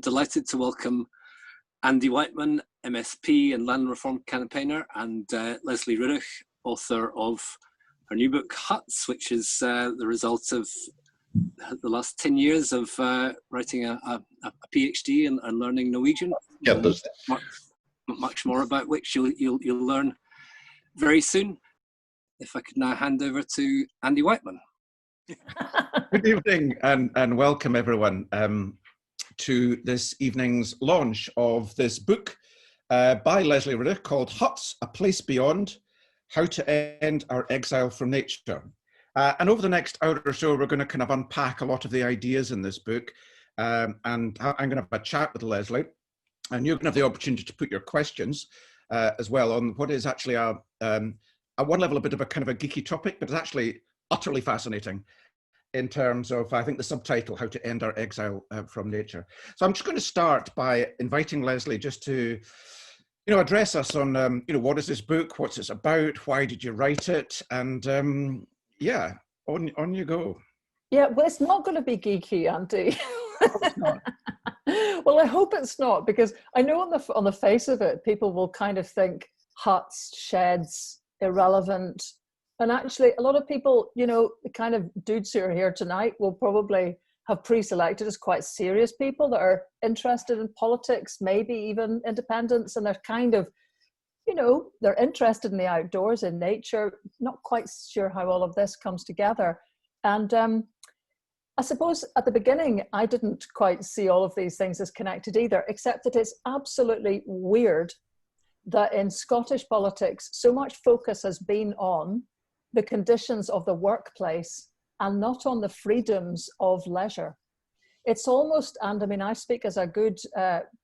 delighted to welcome Andy Wightman, MSP and land reform campaigner, and Lesley Riddoch, author of her new book, Huts, which is the result of the last 10 years of writing a PhD and learning Norwegian. Yeah, much more about which you'll learn very soon. If I could now hand over to Andy Wightman. Good evening and welcome everyone to this evening's launch of this book by Lesley Riddoch called Huts, A Place Beyond, How to End Our Exile from Nature. And over the next hour or so, we're going to kind of unpack a lot of the ideas in this book. And I'm going to have a chat with Lesley, and you're going to have the opportunity to put your questions as well on what is actually at one level a bit of a kind of a geeky topic, but it's actually utterly fascinating in terms of, I think, the subtitle, How to End Our Exile from Nature. So I'm just going to start by inviting Lesley just to, address us on, what is this book, what's it about, why did you write it, and yeah, on you go. Yeah, well, it's not going to be geeky, Andy. It's not. Well, I hope it's not, because I know on the face of it, people will kind of think huts, sheds, irrelevant. And actually, a lot of people, the kind of dudes who are here tonight will probably have pre-selected as quite serious people that are interested in politics, maybe even independence, and they're kind of, they're interested in the outdoors, in nature, not quite sure how all of this comes together. And I suppose at the beginning, I didn't quite see all of these things as connected either, except that it's absolutely weird that in Scottish politics, so much focus has been on the conditions of the workplace and not on the freedoms of leisure. It's almost, and I mean, I speak as a good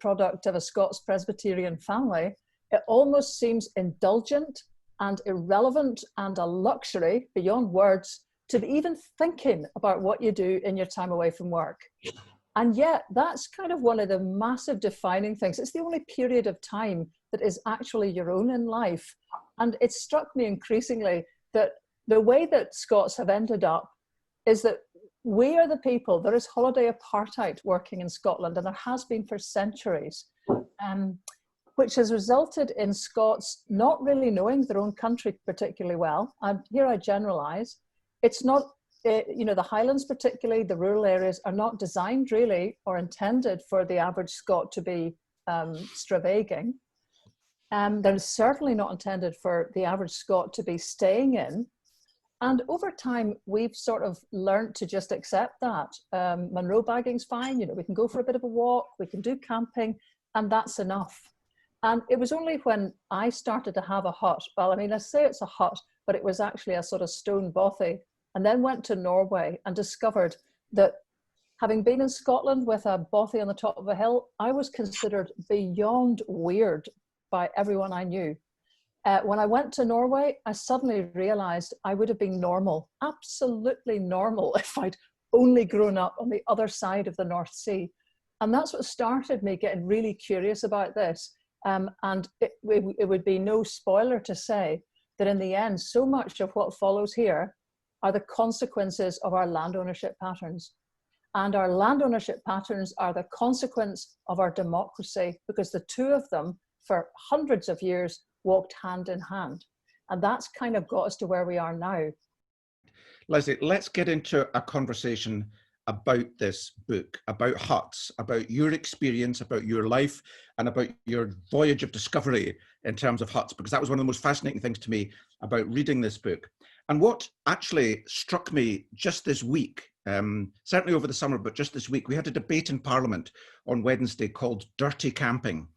product of a Scots Presbyterian family, it almost seems indulgent and irrelevant and a luxury beyond words to be even thinking about what you do in your time away from work. And yet that's kind of one of the massive defining things. It's the only period of time that is actually your own in life. And it struck me increasingly that the way that Scots have ended up is that we are the people, there is holiday apartheid working in Scotland, and there has been for centuries, which has resulted in Scots not really knowing their own country particularly well. And here I generalize. It's not, the Highlands particularly, the rural areas are not designed really or intended for the average Scot to be stravaiging. They're certainly not intended for the average Scot to be staying in. And over time, we've sort of learned to just accept that. Monroe bagging's fine, we can go for a bit of a walk, we can do camping, and that's enough. And it was only when I started to have a hut, well, I mean, I say it's a hut, but it was actually a sort of stone bothy, and then went to Norway and discovered that having been in Scotland with a bothy on the top of a hill, I was considered beyond weird by everyone I knew. When I went to Norway, I suddenly realized I would have been normal, absolutely normal, if I'd only grown up on the other side of the North Sea. And that's what started me getting really curious about this. And it would be no spoiler to say that in the end, so much of what follows here are the consequences of our land ownership patterns. And our land ownership patterns are the consequence of our democracy, because the two of them for hundreds of years walked hand in hand. And that's kind of got us to where we are now. Lesley, let's get into a conversation about this book, about huts, about your experience, about your life, and about your voyage of discovery in terms of huts, because that was one of the most fascinating things to me about reading this book. And what actually struck me just this week, certainly over the summer, but just this week, we had a debate in Parliament on Wednesday called Dirty Camping.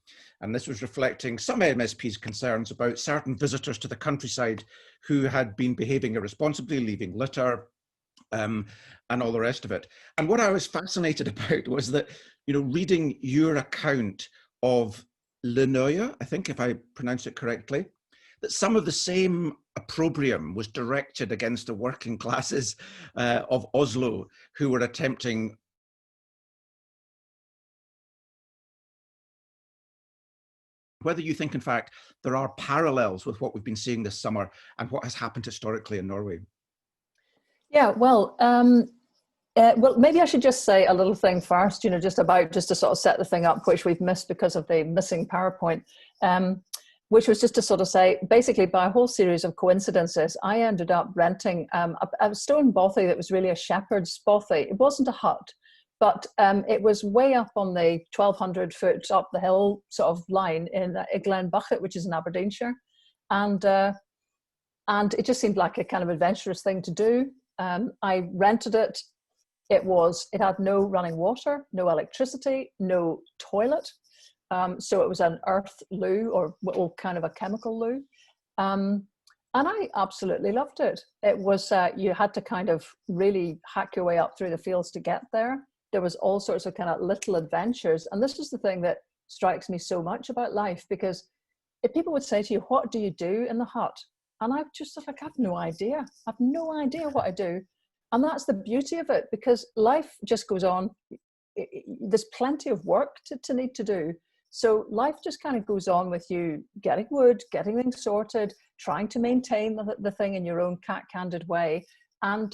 And this was reflecting some MSP's concerns about certain visitors to the countryside who had been behaving irresponsibly, leaving litter, and all the rest of it. And what I was fascinated about was that, reading your account of Linoya, I think if I pronounce it correctly, that some of the same opprobrium was directed against the working classes of Oslo who were attempting whether you think, in fact, there are parallels with what we've been seeing this summer and what has happened historically in Norway. Yeah, well, Well, maybe I should just say a little thing first, just to sort of set the thing up, which we've missed because of the missing PowerPoint, which was just to sort of say, basically by a whole series of coincidences, I ended up renting a stone bothy that was really a shepherd's bothy. It wasn't a hut, but it was way up on the 1,200 foot up the hill sort of line in Glenbucket, which is in Aberdeenshire. And it just seemed like a kind of adventurous thing to do. I rented it. It had no running water, no electricity, no toilet. So it was an earth loo, or kind of a chemical loo. And I absolutely loved it. It was, you had to kind of really hack your way up through the fields to get there. There was all sorts of kind of little adventures. And this is the thing that strikes me so much about life, because if people would say to you, what do you do in the hut? And I've just like, I have no idea. I have no idea what I do. And that's the beauty of it, because life just goes on. There's plenty of work to need to do. So life just kind of goes on with you getting wood, getting things sorted, trying to maintain the thing in your own candid way, and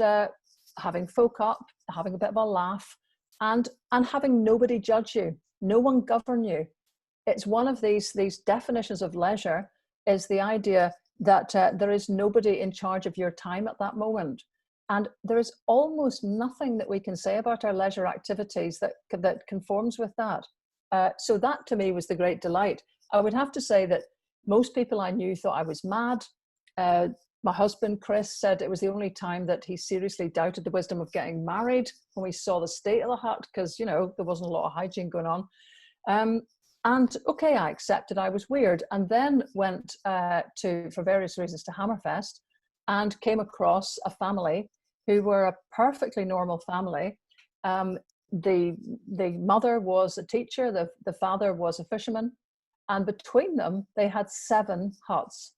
having folk up, having a bit of a laugh, and having nobody judge you, no one govern you. It's one of these definitions of leisure, is the idea that there is nobody in charge of your time at that moment. And there is almost nothing that we can say about our leisure activities that conforms with that. So that to me was the great delight. I would have to say that most people I knew thought I was mad. My husband, Chris, said it was the only time that he seriously doubted the wisdom of getting married, when we saw the state of the hut, because, there wasn't a lot of hygiene going on. And okay, I accepted I was weird, and then went for various reasons to Hammerfest, and came across a family who were a perfectly normal family. The mother was a teacher, the father was a fisherman, and between them they had 7 huts.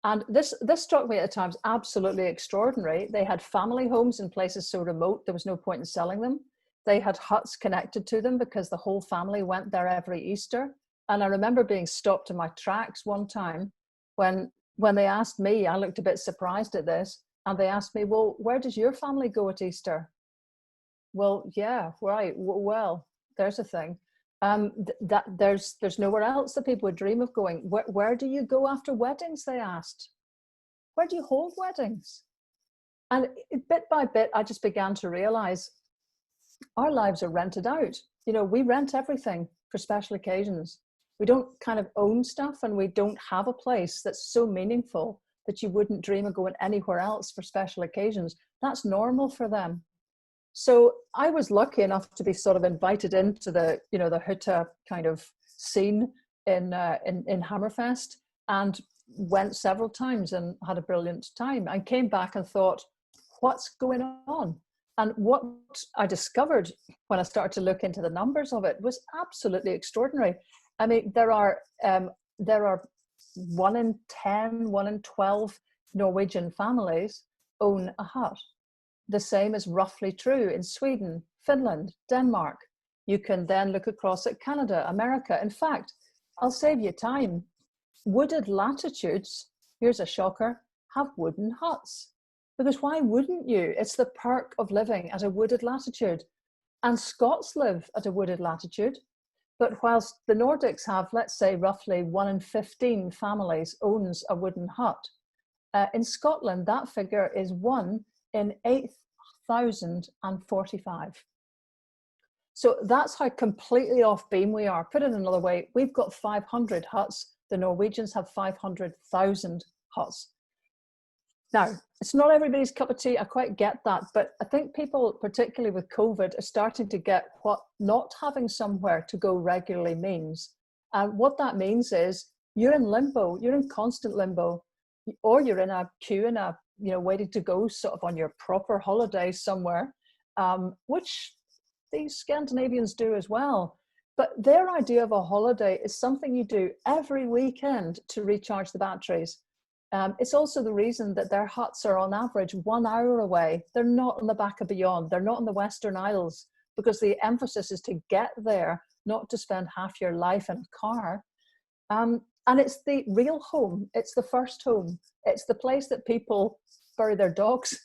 And this struck me at the time as absolutely extraordinary. They had family homes in places so remote there was no point in selling them. They had huts connected to them because the whole family went there every Easter. And I remember being stopped in my tracks one time when they asked me, I looked a bit surprised at this, and they asked me, well, where does your family go at Easter? Well, yeah, right. Well, there's a thing. That there's nowhere else that people would dream of going. Where do you go after weddings? They asked. Where do you hold weddings? And bit by bit, I just began to realize our lives are rented out. We rent everything for special occasions. We don't kind of own stuff, and we don't have a place that's so meaningful that you wouldn't dream of going anywhere else for special occasions. That's normal for them. So I was lucky enough to be sort of invited into the hytte kind of scene in Hammerfest, and went several times and had a brilliant time, and came back and thought, what's going on? And what I discovered when I started to look into the numbers of it was absolutely extraordinary. I mean, there are 1 in 10, 1 in 12 Norwegian families own a hut. The same is roughly true in Sweden, Finland, Denmark. You can then look across at Canada, America. In fact, I'll save you time. Wooded latitudes, here's a shocker, have wooden huts. Because why wouldn't you? It's the perk of living at a wooded latitude. And Scots live at a wooded latitude. But whilst the Nordics have, let's say, roughly 1 in 15 families owns a wooden hut, in Scotland, that figure is 1 in 8,045. So that's how completely off beam we are. Put it another way, we've got 500 huts. The Norwegians have 500,000 huts. Now, it's not everybody's cup of tea, I quite get that, but I think people, particularly with COVID, are starting to get what not having somewhere to go regularly means. And what that means is you're in limbo, you're in constant limbo, or you're in a queue in a, waiting to go sort of on your proper holiday somewhere, which these Scandinavians do as well. But their idea of a holiday is something you do every weekend to recharge the batteries. It's also the reason that their huts are on average 1 hour away. They're not on the back of beyond. They're not in the Western Isles, because the emphasis is to get there, not to spend half your life in a car. And it's the real home. It's the first home. It's the place that people bury their dogs.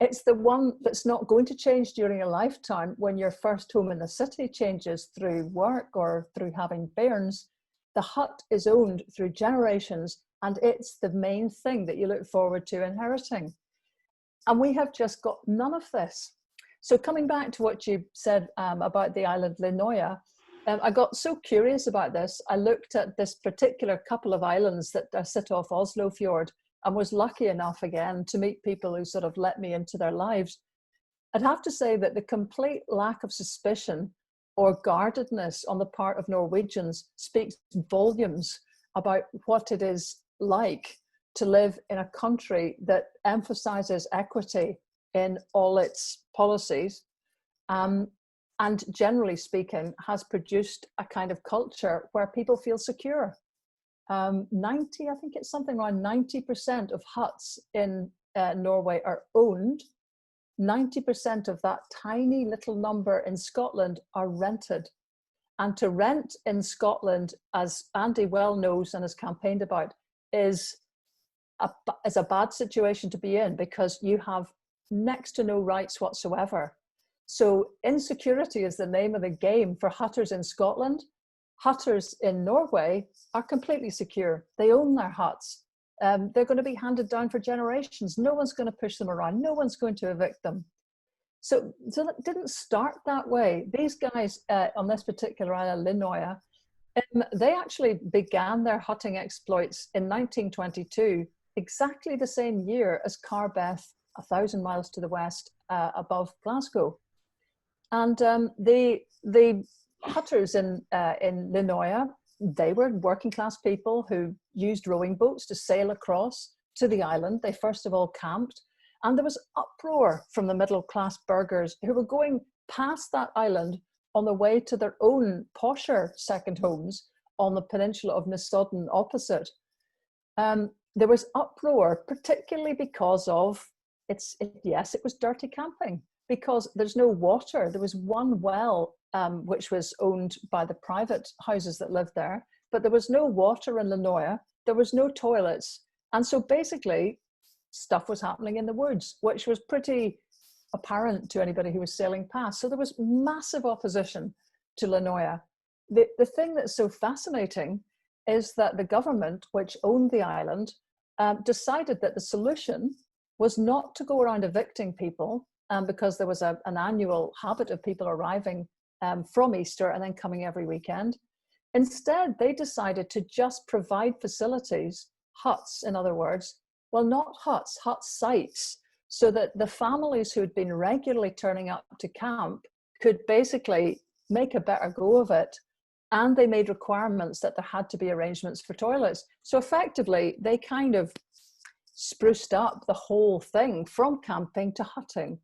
It's the one that's not going to change during a lifetime when your first home in the city changes through work or through having bairns. The hut is owned through generations, and it's the main thing that you look forward to inheriting. And we have just got none of this. So coming back to what you said about the island Linoya, I got so curious about this. I looked at this particular couple of islands that sit off Oslo Fjord, and was lucky enough again to meet people who sort of let me into their lives. I'd have to say that the complete lack of suspicion or guardedness on the part of Norwegians speaks volumes about what it is like to live in a country that emphasizes equity in all its policies, and generally speaking has produced a kind of culture where people feel secure. 90, I think it's something around 90% of huts in Norway are owned. 90% of that tiny little number in Scotland are rented. And to rent in Scotland, as Andy well knows and has campaigned about, is a bad situation to be in, because you have next to no rights whatsoever. So insecurity is the name of the game for hutters in Scotland. Hutters in Norway are completely secure. They own their huts. They're going to be handed down for generations. No one's going to push them around. No one's going to evict them. So that didn't start that way. These guys on this particular island, Linoya, they actually began their hutting exploits in 1922, exactly the same year as Carbeth, 1,000 miles to the west above Glasgow. And the hutters in Linoya, they were working class people who used rowing boats to sail across to the island. They first of all camped, and there was uproar from the middle class burghers who were going past that island on the way to their own posher second homes on the peninsula of Nesodden opposite. There was uproar, particularly because of, yes, it was dirty camping, because there's no water. There was one well which was owned by the private houses that lived there, but there was no water in Linoya, there was no toilets. And so basically stuff was happening in the woods, which was pretty apparent to anybody who was sailing past. So there was massive opposition to Linoya. The thing that's so fascinating is that the government, which owned the island, decided that the solution was not to go around evicting people, because there was an annual habit of people arriving from Easter and then coming every weekend. Instead, they decided to just provide facilities, huts in other words, well, not huts, hut sites, so that the families who had been regularly turning up to camp could basically make a better go of it. And they made requirements that there had to be arrangements for toilets. So effectively, they kind of spruced up the whole thing from camping to hutting.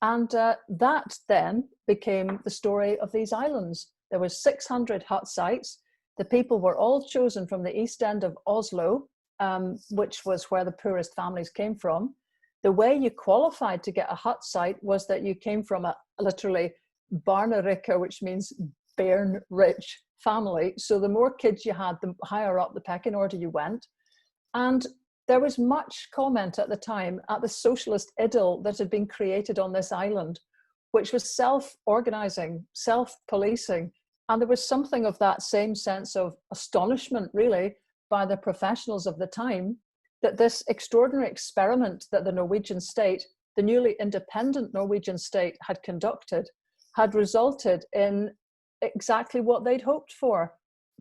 And that then became the story of these islands. There were 600 hut sites. The people were all chosen from the east end of Oslo, which was where the poorest families came from. The way you qualified to get a hut site was that you came from a literally barnarike, which means bairn rich family. So the more kids you had, the higher up the pecking order you went. And there was much comment at the time at the socialist idyll that had been created on this island, which was self-organizing, self-policing. And there was something of that same sense of astonishment, really, by the professionals of the time, that this extraordinary experiment that the Norwegian state, the newly independent Norwegian state, had conducted, had resulted in exactly what they'd hoped for: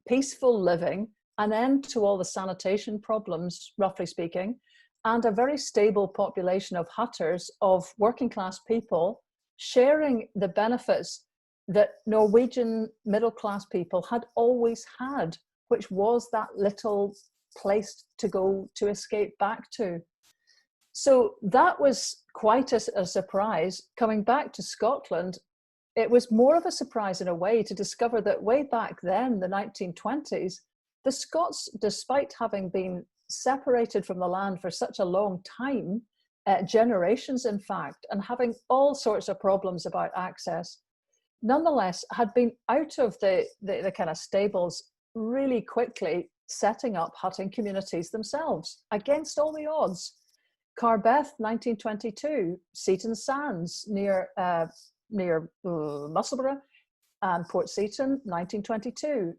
peaceful living, an end to all the sanitation problems, roughly speaking, and a very stable population of hutters, of working class people, sharing the benefits that Norwegian middle class people had always had, which was that little place to go to escape back to. So that was quite a surprise. Coming back to Scotland, it was more of a surprise in a way to discover that way back then, the 1920s, the Scots, despite having been separated from the land for such a long time, generations in fact, and having all sorts of problems about access, nonetheless had been out of the kind of stables really quickly, setting up hutting communities themselves against all the odds. Carbeth, 1922, Seaton Sands near Musselburgh, and Port Seaton, 1922.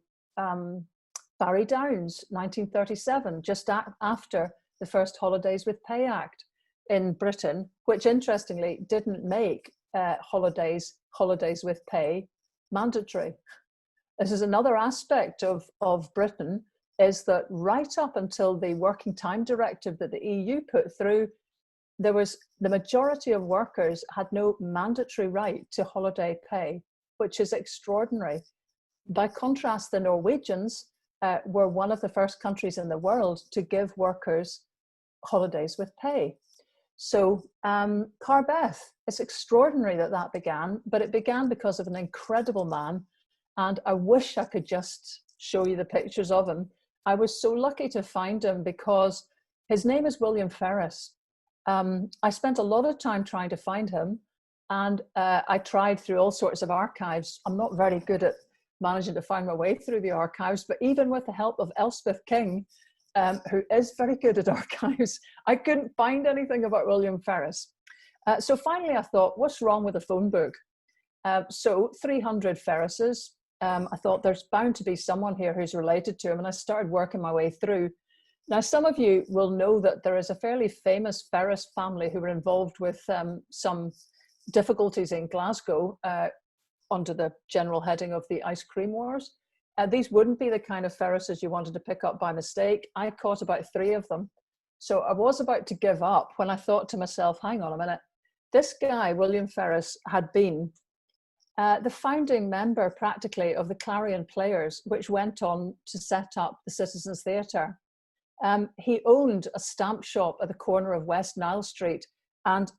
Barry Downs, 1937, just after the first Holidays with Pay Act in Britain, which interestingly didn't make holidays with pay mandatory. This is another aspect of Britain, is that right up until the Working Time Directive that the EU put through, the majority of workers had no mandatory right to holiday pay, which is extraordinary. By contrast, the Norwegians were one of the first countries in the world to give workers holidays with pay. So Carbeth, it's extraordinary that began, but it began because of an incredible man. And I wish I could just show you the pictures of him. I was so lucky to find him because his name is William Ferris. I spent a lot of time trying to find him, and I tried through all sorts of archives. I'm not very good at managing to find my way through the archives, but even with the help of Elspeth King, who is very good at archives, I couldn't find anything about William Ferris. So finally I thought, what's wrong with a phone book? So 300 Ferrises. I thought there's bound to be someone here who's related to him, and I started working my way through. Now, some of you will know that there is a fairly famous Ferris family who were involved with some difficulties in Glasgow under the general heading of the Ice Cream Wars. These wouldn't be the kind of Ferrises you wanted to pick up by mistake. I caught about 3 of them. So I was about to give up when I thought to myself, hang on a minute, this guy, William Ferris, had been the founding member practically of the Clarion Players, which went on to set up the Citizens Theatre. He owned a stamp shop at the corner of West Nile Street, and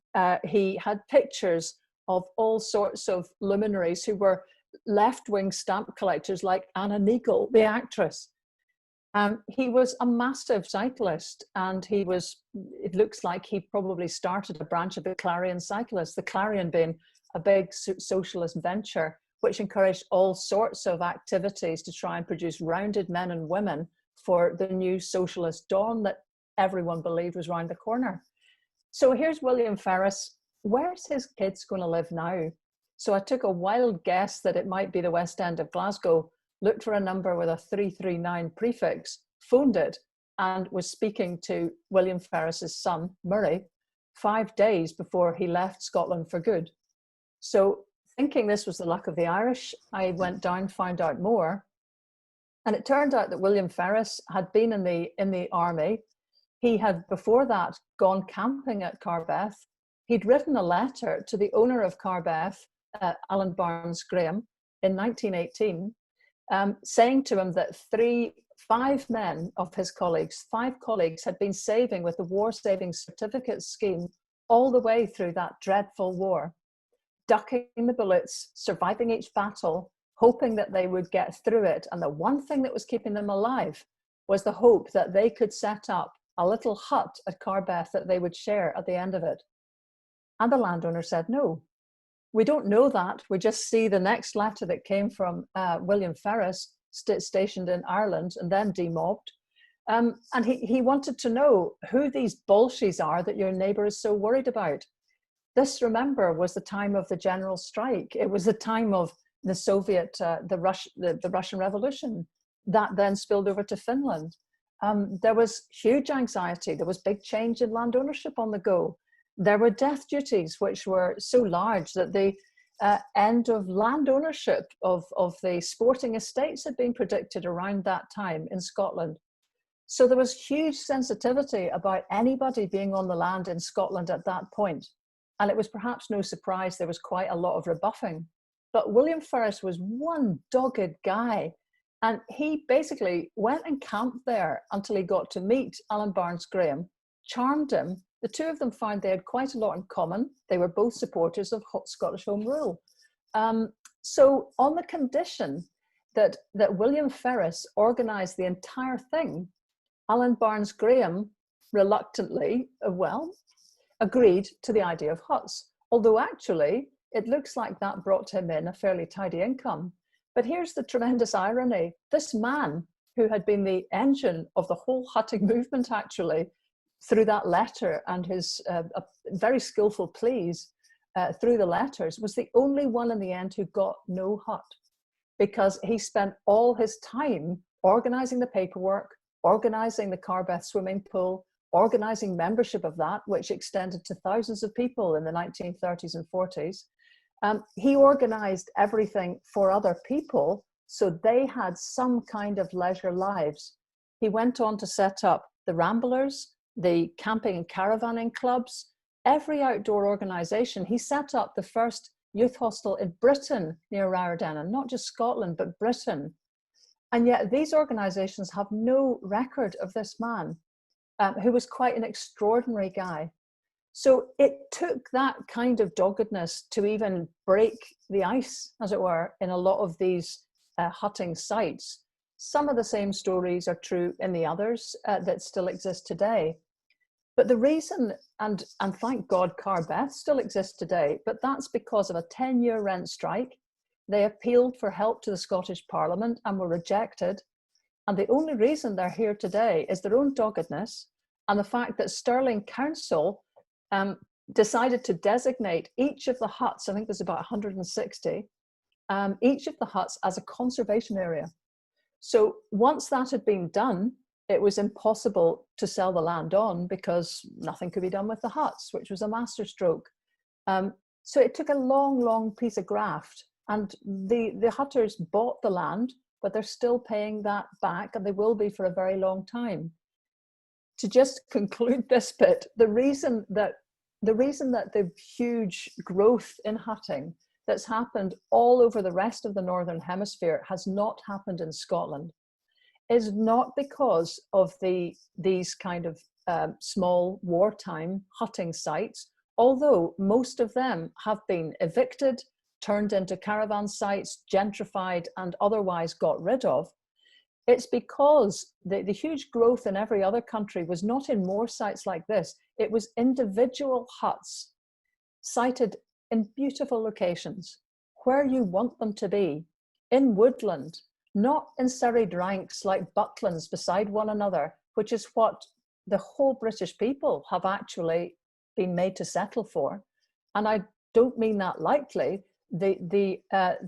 he had pictures of all sorts of luminaries who were left-wing stamp collectors like Anna Neagle, the actress. He was a massive cyclist, and it looks like he probably started a branch of the Clarion Cyclists, the Clarion being a big socialist venture which encouraged all sorts of activities to try and produce rounded men and women for the new socialist dawn that everyone believed was round the corner. So here's William Ferris. Where's his kids going to live now? So I took a wild guess that it might be the West End of Glasgow, looked for a number with a 339 prefix, phoned it, and was speaking to William Ferris's son, Murray, 5 days before he left Scotland for good. So thinking this was the luck of the Irish, I went down, found out more. And it turned out that William Ferris had been in the army. He had before that gone camping at Carbeth. He'd written a letter to the owner of Carbeth, Alan Barnes Graham, in 1918, saying to him that 5 men of his colleagues, 5 colleagues, had been saving with the War Savings Certificate scheme all the way through that dreadful war, ducking the bullets, surviving each battle, hoping that they would get through it. And the one thing that was keeping them alive was the hope that they could set up a little hut at Carbeth that they would share at the end of it. And the landowner said, no, we don't know that. We just see the next letter that came from William Ferris, stationed in Ireland and then demobbed. And he wanted to know who these bolshies are that your neighbor is so worried about. This, remember, was the time of the general strike. It was the time of the Soviet, the Russian Revolution that then spilled over to Finland. There was huge anxiety. There was big change in land ownership on the go. There were death duties, which were so large that the end of land ownership of the sporting estates had been predicted around that time in Scotland. So there was huge sensitivity about anybody being on the land in Scotland at that point. And it was perhaps no surprise there was quite a lot of rebuffing. But William Ferris was one dogged guy. And he basically went and camped there until he got to meet Alan Barnes Graham, charmed him. The two of them found they had quite a lot in common. They were both supporters of Scottish Home Rule. So on the condition that William Ferris organised the entire thing, Alan Barnes Graham reluctantly, agreed to the idea of huts. Although actually, it looks like that brought him in a fairly tidy income. But here's the tremendous irony. This man, who had been the engine of the whole hutting movement actually, through that letter and his very skillful pleas through the letters, was the only one in the end who got no hut, because he spent all his time organizing the paperwork, organizing the Carbeth swimming pool, organizing membership of that, which extended to thousands of people in the 1930s and 40s. He organized everything for other people, so they had some kind of leisure lives. He went on to set up the Ramblers, the camping and caravanning clubs, every outdoor organization. He set up the first youth hostel in Britain near Rowerdene, not just Scotland, but Britain. And yet these organizations have no record of this man, who was quite an extraordinary guy. So it took that kind of doggedness to even break the ice, as it were, in a lot of these hutting sites. Some of the same stories are true in the others that still exist today. But the reason, and thank God Carbeth still exists today, but that's because of a 10-year rent strike. They appealed for help to the Scottish Parliament and were rejected. And the only reason they're here today is their own doggedness and the fact that Stirling Council decided to designate each of the huts, I think there's about 160, each of the huts as a conservation area. So once that had been done, it was impossible to sell the land on because nothing could be done with the huts, which was a masterstroke. So it took a long, long piece of graft, and the hutters bought the land, but they're still paying that back, and they will be for a very long time. To just conclude this bit, the reason that the huge growth in hutting that's happened all over the rest of the Northern Hemisphere has not happened in Scotland is not because of these kind of small wartime hutting sites, although most of them have been evicted, turned into caravan sites, gentrified, and otherwise got rid of. It's because the huge growth in every other country was not in more sites like this. It was individual huts sited in beautiful locations where you want them to be, in woodland, not in serried ranks like bucklands beside one another, which is what the whole British people have actually been made to settle for. And I don't mean that lightly. The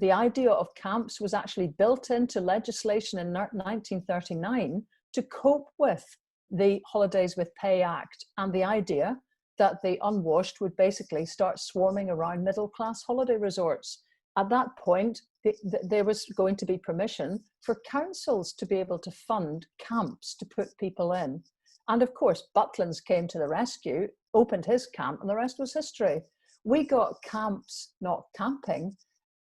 idea of camps was actually built into legislation in 1939 to cope with the Holidays with Pay Act and the idea that the unwashed would basically start swarming around middle-class holiday resorts. At that point, there was going to be permission for councils to be able to fund camps to put people in. And of course, Bucklands came to the rescue, opened his camp, and the rest was history. We got camps, not camping,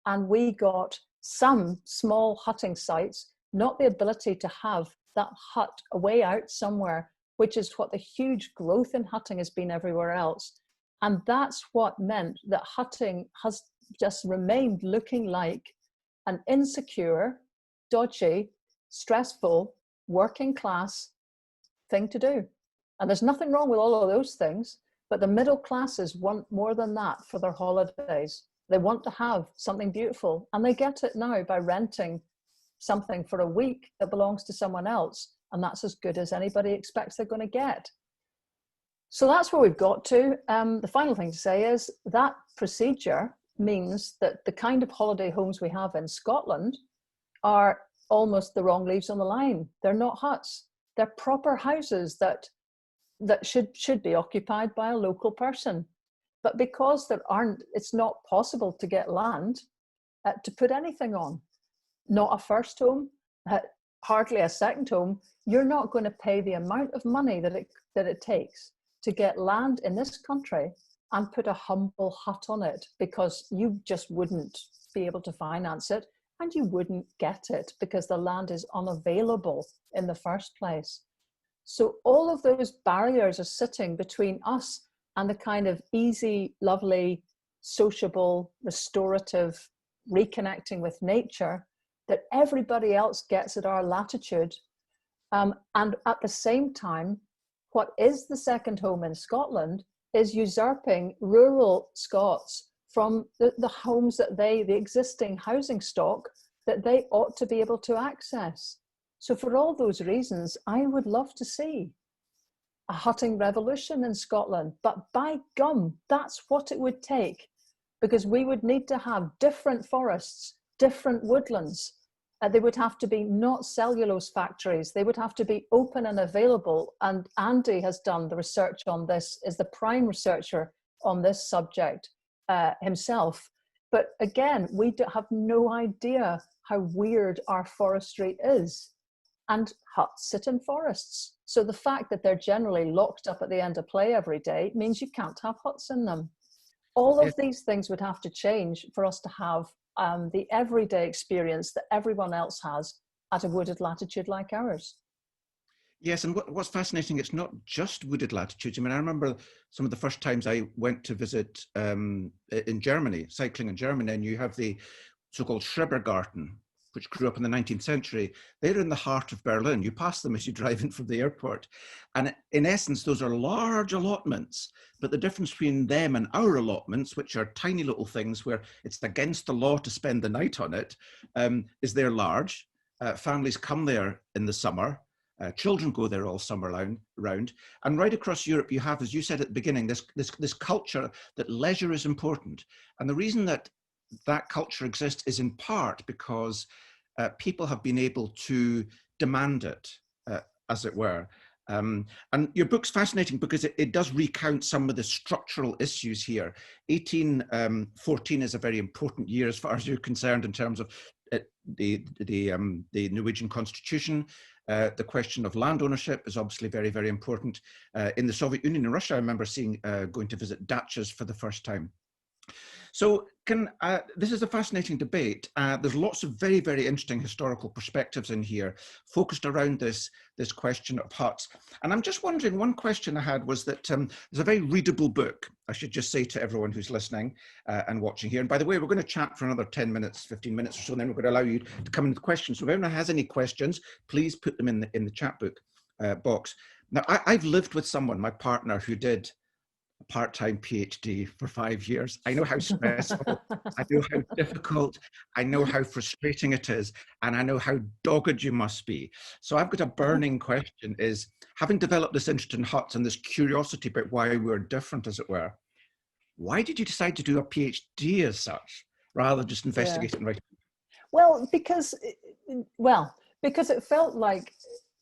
and we got some small hutting sites, not the ability to have that hut away out somewhere, which is what the huge growth in hutting has been everywhere else. And that's what meant that hutting has just remained looking like an insecure, dodgy, stressful, working class thing to do. And there's nothing wrong with all of those things, but the middle classes want more than that for their holidays. They want to have something beautiful, and they get it now by renting something for a week that belongs to someone else, and that's as good as anybody expects they're going to get. So that's where we've got to. The final thing to say is that procedure means that the kind of holiday homes we have in Scotland are almost the wrong leaves on the line. They're not huts. They're proper houses that should be occupied by a local person. But because it's not possible to get land to put anything on, not a first home, hardly a second home, you're not going to pay the amount of money that it takes to get land in this country and put a humble hut on it, because you just wouldn't be able to finance it, and you wouldn't get it because the land is unavailable in the first place. So all of those barriers are sitting between us and the kind of easy, lovely, sociable, restorative, reconnecting with nature that everybody else gets at our latitude. And at the same time, what is the second home in Scotland is usurping rural Scots from the homes that the existing housing stock that they ought to be able to access. So for all those reasons, I would love to see a hutting revolution in Scotland, but by gum, that's what it would take, because we would need to have different forests, different woodlands. They would have to be not cellulose factories. They would have to be open and available. And Andy has done the research on this, is the prime researcher on this subject himself. But again, we have no idea how weird our forestry is. And huts sit in forests. So the fact that they're generally locked up at the end of play every day means you can't have huts in them. All of these things would have to change for us to have the everyday experience that everyone else has at a wooded latitude like ours. Yes, and what's fascinating, it's not just wooded latitudes. I mean, I remember some of the first times I went to visit in Germany, cycling in Germany, and you have the so-called Schrebergarten, which grew up in the 19th century. They're in the heart of Berlin. You pass them as you drive in from the airport. And in essence, those are large allotments, but the difference between them and our allotments, which are tiny little things where it's against the law to spend the night on it, is they're large. Families come there in the summer. Children go there all summer round. And right across Europe, you have, as you said at the beginning, this culture that leisure is important. And the reason that culture exists is in part because people have been able to demand it, as it were. And your book's fascinating because it does recount some of the structural issues here. 1814 is a very important year as far as you're concerned in terms of the Norwegian constitution. The question of land ownership is obviously very, very important. In the Soviet Union and Russia, I remember going to visit dachas for the first time. So this is a fascinating debate. There's lots of very, very interesting historical perspectives in here focused around this question of huts. And I'm just wondering, one question I had was that there's a very readable book, I should just say to everyone who's listening and watching here. And by the way, we're going to chat for another 10 minutes, 15 minutes or so, and then we're going to allow you to come in with questions. So if anyone has any questions, please put them in the chat book box. Now, I've lived with someone, my partner, who did a part-time PhD for 5 years. I know how stressful, I know how difficult, I know how frustrating it is, and I know how dogged you must be. So I've got a burning question is, having developed this interest in huts and this curiosity about why we're different, as it were, why did you decide to do a PhD as such, rather than just investigate it and write it? Well, because it felt like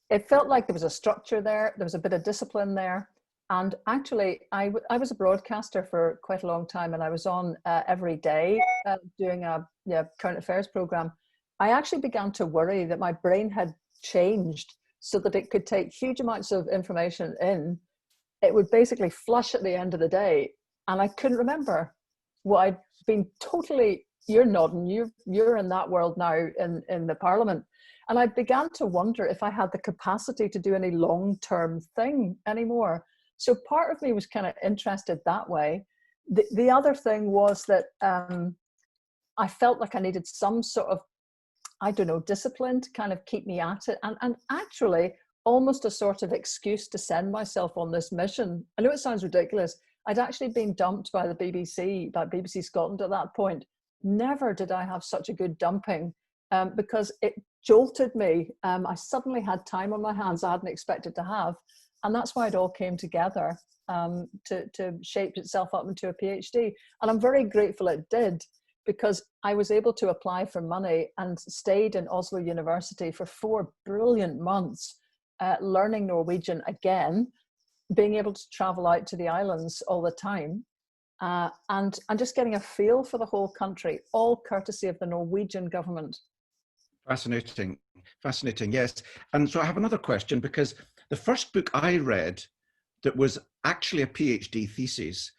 there was a structure there, there was a bit of discipline there. And actually, I was a broadcaster for quite a long time, and I was on every day doing a current affairs program. I actually began to worry that my brain had changed so that it could take huge amounts of information in. It would basically flush at the end of the day, and I couldn't remember what I'd been totally. You're nodding. You're in that world now in the Parliament, and I began to wonder if I had the capacity to do any long-term thing anymore. So part of me was kind of interested that way. The other thing was that I felt like I needed some sort of, I don't know, discipline to kind of keep me at it. And actually almost a sort of excuse to send myself on this mission. I know it sounds ridiculous. I'd actually been dumped by the BBC, by BBC Scotland at that point. Never did I have such a good dumping because it jolted me. I suddenly had time on my hands I hadn't expected to have. And that's why it all came together to shape itself up into a PhD. And I'm very grateful it did, because I was able to apply for money and stayed in Oslo University for 4 brilliant months, learning Norwegian again, being able to travel out to the islands all the time, and just getting a feel for the whole country, all courtesy of the Norwegian government. Fascinating, fascinating, yes. And so I have another question, because the first book I read that was actually a PhD thesis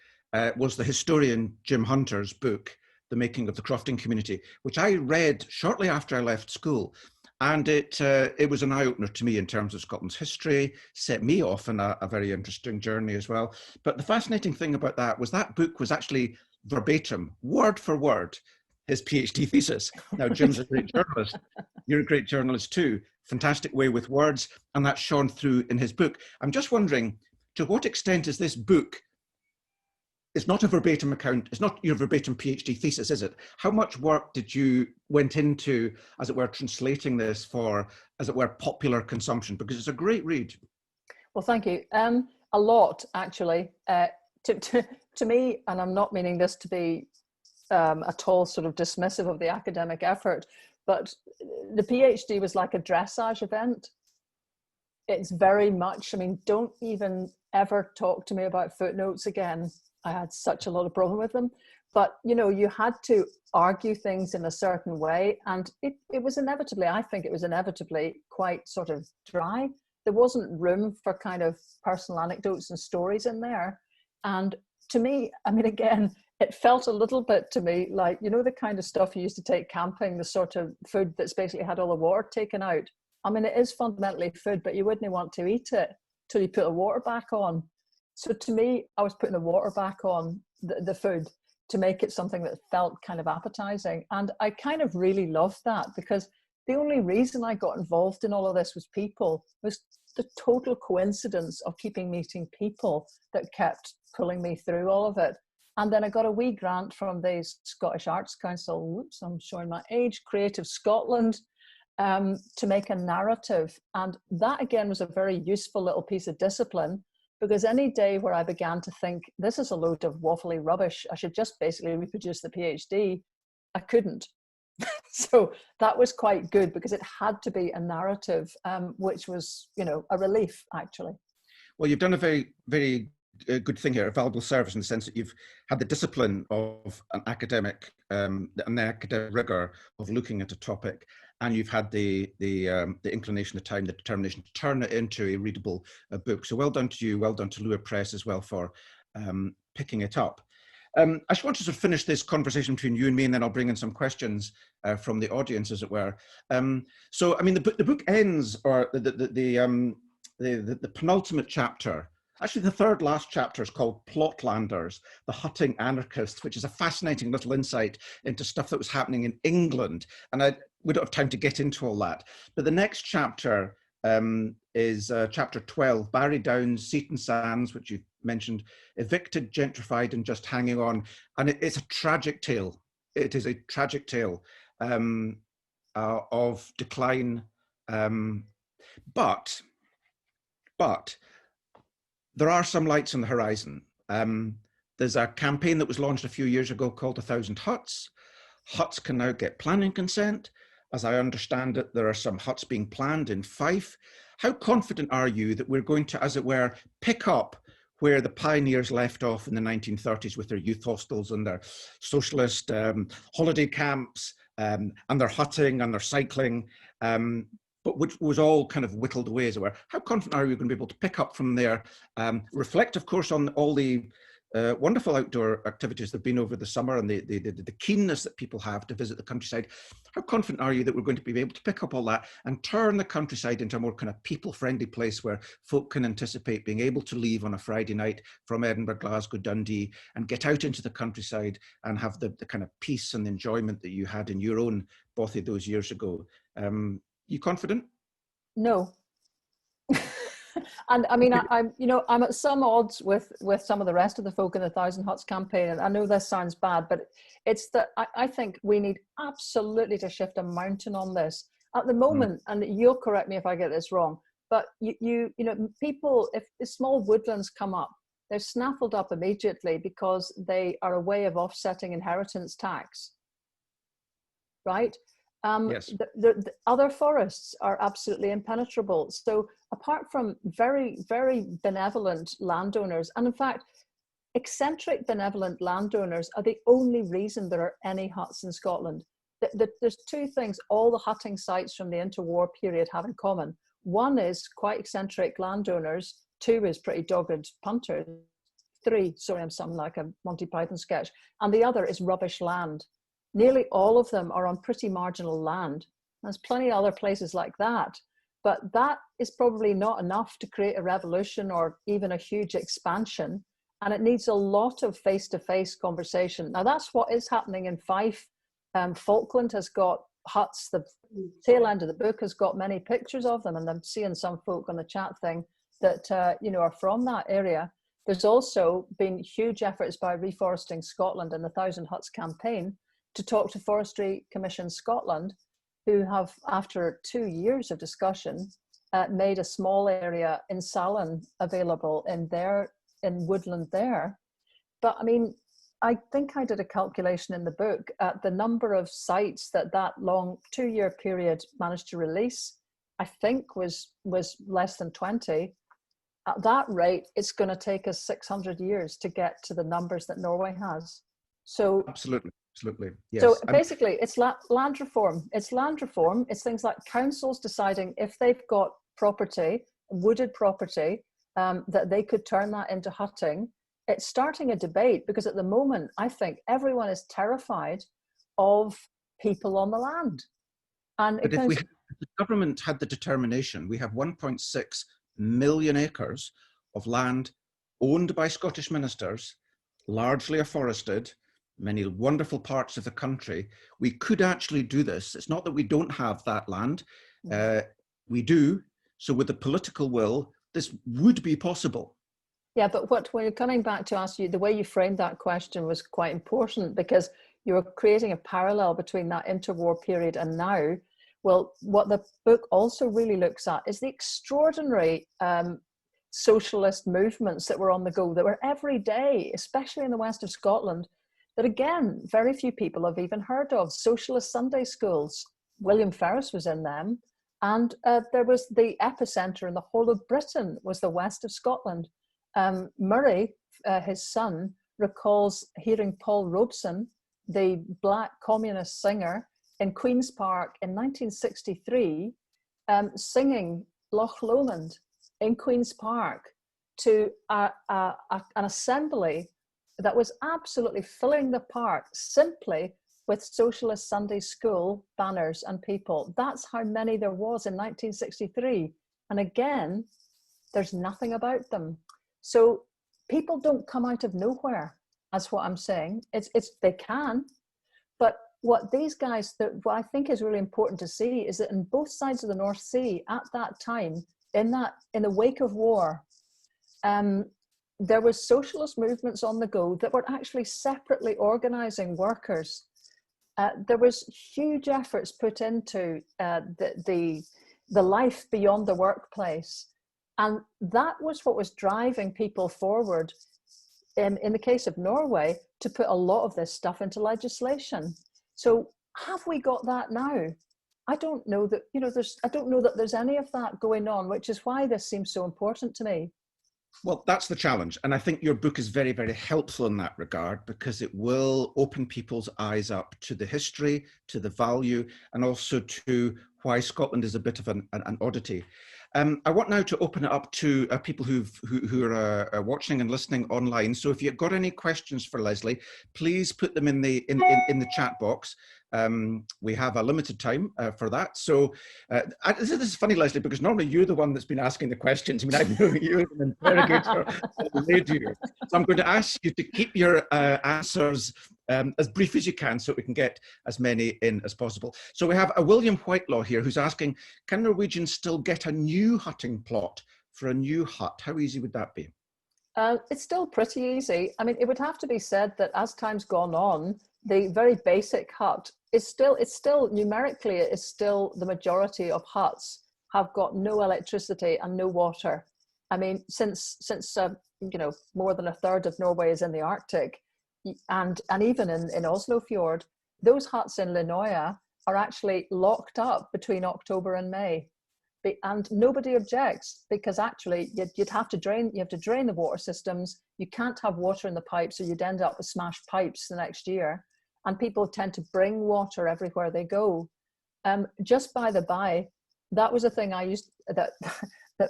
was the historian Jim Hunter's book, The Making of the Crofting Community, which I read shortly after I left school. And it was an eye-opener to me in terms of Scotland's history, set me off on a very interesting journey as well. But the fascinating thing about that book was actually verbatim, word for word, his PhD thesis. Now, Jim's a great journalist. You're a great journalist too. Fantastic way with words, and that's shone through in his book. I'm just wondering, to what extent is this book, it's not a verbatim account, it's not your verbatim PhD thesis, is it? How much work went into, as it were, translating this for, as it were, popular consumption? Because it's a great read. Well, thank you. a lot, actually. To me, and I'm not meaning this to be at all sort of dismissive of the academic effort, but the PhD was like a dressage event. It's very much, I mean, don't even ever talk to me about footnotes again. I had such a lot of problem with them. But, you know, you had to argue things in a certain way. And it was inevitably, I think it was inevitably quite sort of dry. There wasn't room for kind of personal anecdotes and stories in there. And to me, I mean, again, it felt a little bit to me like, you know, the kind of stuff you used to take camping, the sort of food that's basically had all the water taken out. I mean, it is fundamentally food, but you wouldn't want to eat it till you put the water back on. So to me, I was putting the water back on the food to make it something that felt kind of appetizing. And I kind of really loved that, because the only reason I got involved in all of this was people. It was the total coincidence of keeping meeting people that kept pulling me through all of it. And then I got a wee grant from the Scottish Arts Council, whoops, I'm showing my age, Creative Scotland, to make a narrative. And that again was a very useful little piece of discipline, because any day where I began to think, this is a load of waffly rubbish, I should just basically reproduce the PhD, I couldn't. So that was quite good, because it had to be a narrative, which was, you know, a relief, actually. Well, you've done a very, very good thing here, a valuable service, in the sense that you've had the discipline of an academic rigor of looking at a topic, and you've had the inclination, the time, the determination to turn it into a readable book. So well done to you, well done to Lua Press as well for picking it up. I just want to sort of finish this conversation between you and me, and then I'll bring in some questions from the audience, as it were. So, I mean, the book ends, or the penultimate chapter. Actually, the third last chapter is called Plotlanders, the Hutting Anarchists, which is a fascinating little insight into stuff that was happening in England. And we don't have time to get into all that. But the next chapter is chapter 12, Barry Downs, Seaton Sands, which you mentioned, evicted, gentrified, and just hanging on. And it's a tragic tale. It is a tragic tale of decline. But there are some lights on the horizon. There's a campaign that was launched a few years ago called 1,000 Huts. Huts can now get planning consent. As I understand it, there are some huts being planned in Fife. How confident are you that we're going to, as it were, pick up where the pioneers left off in the 1930s with their youth hostels and their socialist holiday camps and their hutting and their cycling, but which was all kind of whittled away, as it were? How confident are you going to be able to pick up from there, reflect, of course, on all the wonderful outdoor activities that have been over the summer, and the keenness that people have to visit the countryside? How confident are you that we're going to be able to pick up all that and turn the countryside into a more kind of people-friendly place where folk can anticipate being able to leave on a Friday night from Edinburgh, Glasgow, Dundee, and get out into the countryside and have the kind of peace and enjoyment that you had in your own bothy those years ago? You confident? No. And I mean, I'm at some odds with some of the rest of the folk in the 1,000 Huts campaign. And I know this sounds bad, but it's that I think we need absolutely to shift a mountain on this at the moment. And you'll correct me if I get this wrong, but you know, people, if the small woodlands come up, they're snaffled up immediately because they are a way of offsetting inheritance tax, right? Yes. The other forests are absolutely impenetrable. So apart from very, very benevolent landowners, and in fact, eccentric benevolent landowners are the only reason there are any huts in Scotland. There's two things all the hutting sites from the interwar period have in common. One is quite eccentric landowners. Two is pretty dogged punters. Three, sorry, I'm something like a Monty Python sketch. And the other is rubbish land. Nearly all of them are on pretty marginal land. There's plenty of other places like that, but that is probably not enough to create a revolution or even a huge expansion. And it needs a lot of face-to-face conversation. Now that's what is happening in Fife. Falkland has got huts. The tail end of the book has got many pictures of them, and I'm seeing some folk on the chat thing that you know, are from that area. There's also been huge efforts by Reforesting Scotland and the 1,000 Huts campaign to talk to Forestry Commission Scotland, who have, after 2 years of discussion, made a small area in Salon available in woodland there. But I mean, I think I did a calculation in the book at the number of sites that long 2-year period managed to release, I think was less than 20. At that rate, it's going to take us 600 years to get to the numbers that Norway has. So absolutely, yes. So basically, it's land reform. It's land reform. It's things like councils deciding if they've got property, wooded property, that they could turn that into hutting. It's starting a debate because at the moment, I think everyone is terrified of people on the land. And but if the government had the determination, we have 1.6 million acres of land owned by Scottish ministers, largely afforested, many wonderful parts of the country. We could actually do this. It's not that we don't have that land. We do. So with the political will, this would be possible. Yeah, but when you're coming back to ask you, the way you framed that question was quite important because you were creating a parallel between that interwar period and now. Well, what the book also really looks at is the extraordinary socialist movements that were on the go, that were every day, especially in the west of Scotland, that again, very few people have even heard of. Socialist Sunday schools, William Ferris was in them. And there was the epicenter in the whole of Britain was the west of Scotland. Murray, his son, recalls hearing Paul Robeson, the black communist singer, in Queen's Park in 1963, singing Loch Lomond in Queen's Park to an assembly that was absolutely filling the park simply with Socialist Sunday School banners and people. That's how many there was in 1963. And again, there's nothing about them. So people don't come out of nowhere, that's what I'm saying. They can, but what these guys, what I think is really important to see is that in both sides of the North Sea at that time, in the wake of war, there was socialist movements on the go that were actually separately organizing workers. There was huge efforts put into the life beyond the workplace. And that was what was driving people forward, in the case of Norway, to put a lot of this stuff into legislation. So have we got that now? I don't know that, I don't know that there's any of that going on, which is why this seems so important to me. Well, that's the challenge. And I think your book is very, very helpful in that regard because it will open people's eyes up to the history, to the value, and also to why Scotland is a bit of an oddity. I want now to open it up to people who are watching and listening online. So if you've got any questions for Lesley, please put them in the chat box. We have a limited time for that. So this is funny, Lesley, because normally you're the one that's been asking the questions. I mean, I've known you as an interrogator on the radio. So I'm going to ask you to keep your answers as brief as you can so we can get as many in as possible. So we have a William Whitelaw here who's asking, can Norwegians still get a new hutting plot for a new hut? How easy would that be? It's still pretty easy. I mean, it would have to be said that as time's gone on, the very basic hut is still numerically, it's still the majority of huts have got no electricity and no water. I mean, since more than a third of Norway is in the Arctic, and even in Oslo Fjord, those huts in Linoya are actually locked up between October and May. And nobody objects because actually you'd have to drain the water systems. You can't have water in the pipes, so you'd end up with smashed pipes the next year. And people tend to bring water everywhere they go. Just by the by, that was a thing I used that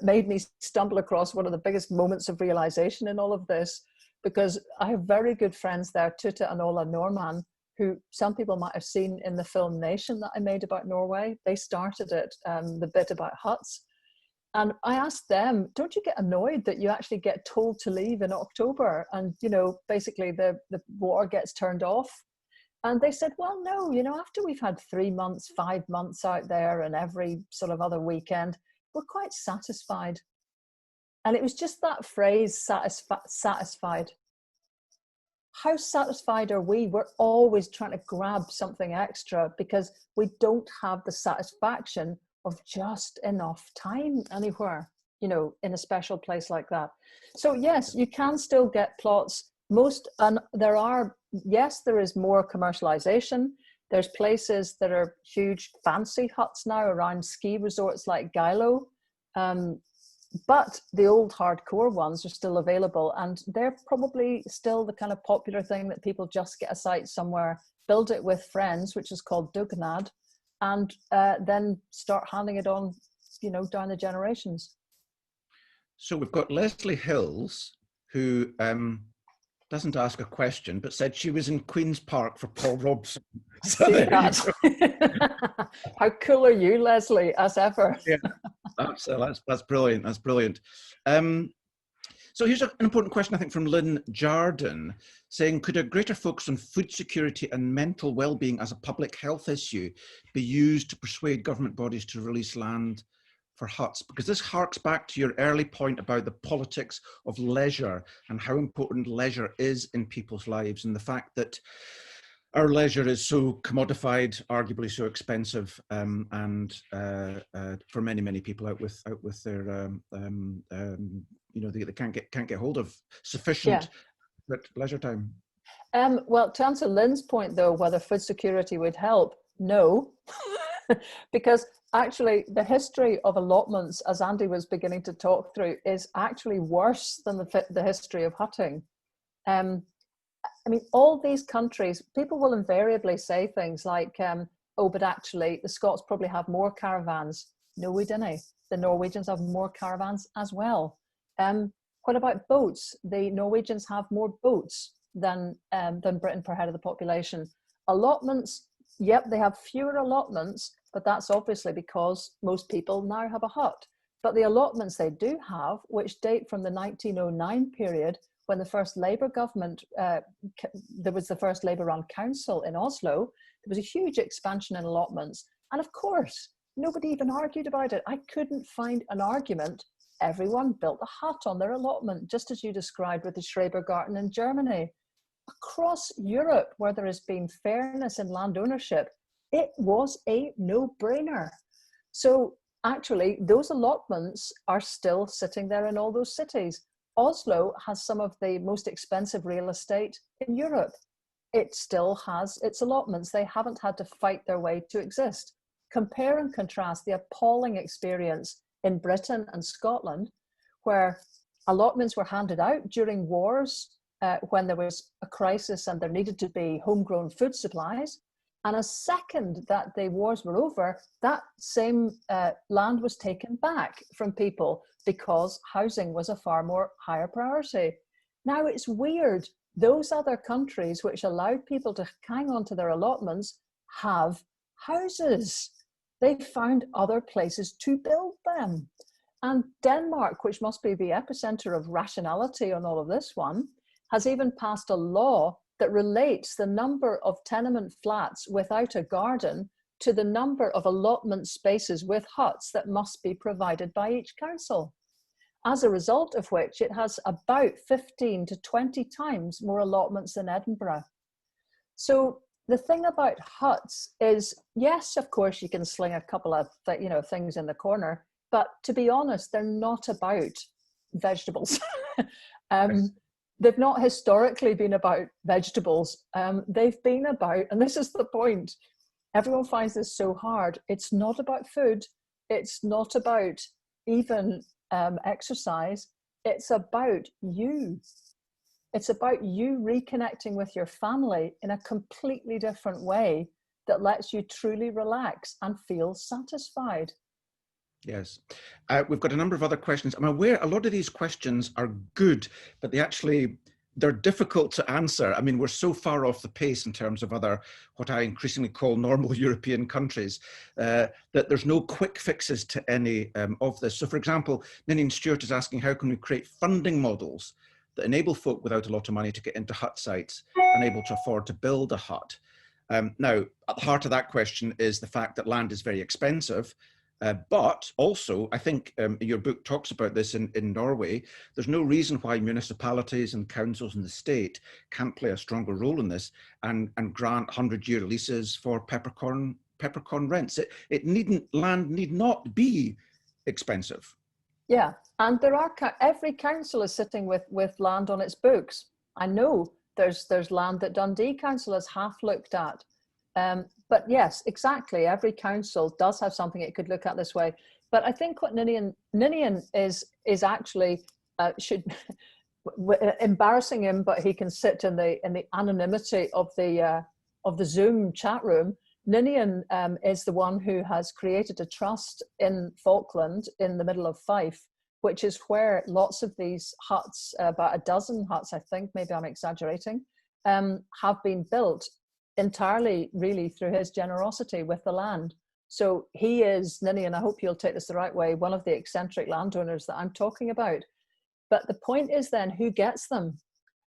made me stumble across one of the biggest moments of realization in all of this, because I have very good friends there, Tutte and Ola Norman, who some people might have seen in the film Nation that I made about Norway. They started it, the bit about huts. And I asked them, don't you get annoyed that you actually get told to leave in October and, basically the water gets turned off? And they said, well, no, after we've had 3 months, 5 months out there and every sort of other weekend, we're quite satisfied. And it was just that phrase, satisfied. How satisfied are we? We're always trying to grab something extra because we don't have the satisfaction of just enough time anywhere, you know, in a special place like that. So yes, you can still get plots. And there are, yes, there is more commercialization. There's places that are huge fancy huts now around ski resorts like Geilo. But the old hardcore ones are still available, and they're probably still the kind of popular thing that people just get a site somewhere, build it with friends, which is called dugnad, and then start handing it on, you know, down the generations. So we've got Leslie Hills, who doesn't ask a question, but said she was in Queen's Park for Paul Robson. So see that. How cool are you, Leslie, as ever? Yeah, that's brilliant. That's brilliant. So here's an important question, I think, from Lynn Jardin, saying, could a greater focus on food security and mental well-being as a public health issue be used to persuade government bodies to release land for huts? Because this harks back to your early point about the politics of leisure and how important leisure is in people's lives, and the fact that our leisure is so commodified, arguably so expensive, and for many, many people out with their, you know, they can't get hold of sufficient leisure time. Well, to answer Lynn's point, though, whether food security would help, no, because actually the history of allotments, as Andy was beginning to talk through, is actually worse than the history of hutting. I mean, all these countries, people will invariably say things like, oh, but actually the Scots probably have more caravans. No, we didn't. The Norwegians have more caravans as well. What about boats? The Norwegians have more boats than Britain per head of the population. Allotments, yep, they have fewer allotments, but that's obviously because most people now have a hut. But the allotments they do have, which date from the 1909 period, when the first Labour government, there was the first Labour-run council in Oslo, there was a huge expansion in allotments. And of course, nobody even argued about it. I couldn't find an argument. Everyone built a hut on their allotment, just as you described with the Schrebergarten in Germany. Across Europe, where there has been fairness in land ownership, it was a no-brainer. So actually, those allotments are still sitting there in all those cities. Oslo has some of the most expensive real estate in Europe. It still has its allotments. They haven't had to fight their way to exist. Compare and contrast the appalling experience in Britain and Scotland, where allotments were handed out during wars when there was a crisis and there needed to be homegrown food supplies. And a second that the wars were over, that same land was taken back from people because housing was a far more higher priority. Now it's weird. Those other countries which allowed people to hang on to their allotments have houses. They found other places to build them. And Denmark, which must be the epicenter of rationality on all of this one, has even passed a law that relates the number of tenement flats without a garden to the number of allotment spaces with huts that must be provided by each council. As a result of which, it has about 15 to 20 times more allotments than Edinburgh. So the thing about huts is, yes, of course, you can sling a couple of things in the corner, but to be honest, they're not about vegetables. They've not historically been about vegetables. They've been about, and this is the point, everyone finds this so hard, it's not about food, it's not about even exercise, it's about you. It's about you reconnecting with your family in a completely different way that lets you truly relax and feel satisfied. Yes. We've got a number of other questions. I'm aware a lot of these questions are good, but they're difficult to answer. I mean, we're so far off the pace in terms of other, what I increasingly call normal European countries, that there's no quick fixes to any of this. So for example, Ninian Stewart is asking, how can we create funding models that enable folk without a lot of money to get into hut sites and able to afford to build a hut? Now, at the heart of that question is the fact that land is very expensive. But also, I think your book talks about this in Norway. There's no reason why municipalities and councils in the state can't play a stronger role in this and grant 100-year leases for peppercorn peppercorn rents. Land need not be expensive. Yeah, and there are, every council is sitting with land on its books. I know there's land that Dundee Council has half looked at. But yes, exactly, every council does have something it could look at this way. But I think what Ninian is actually, should, embarrassing him, but he can sit in the anonymity of the Zoom chat room. Ninian is the one who has created a trust in Falkland in the middle of Fife, which is where lots of these huts, about a dozen huts, I think, maybe I'm exaggerating, have been built entirely really through his generosity with the land. So he is, Ninian, I hope you'll take this the right way, one of the eccentric landowners that I'm talking about. But the point is then, who gets them?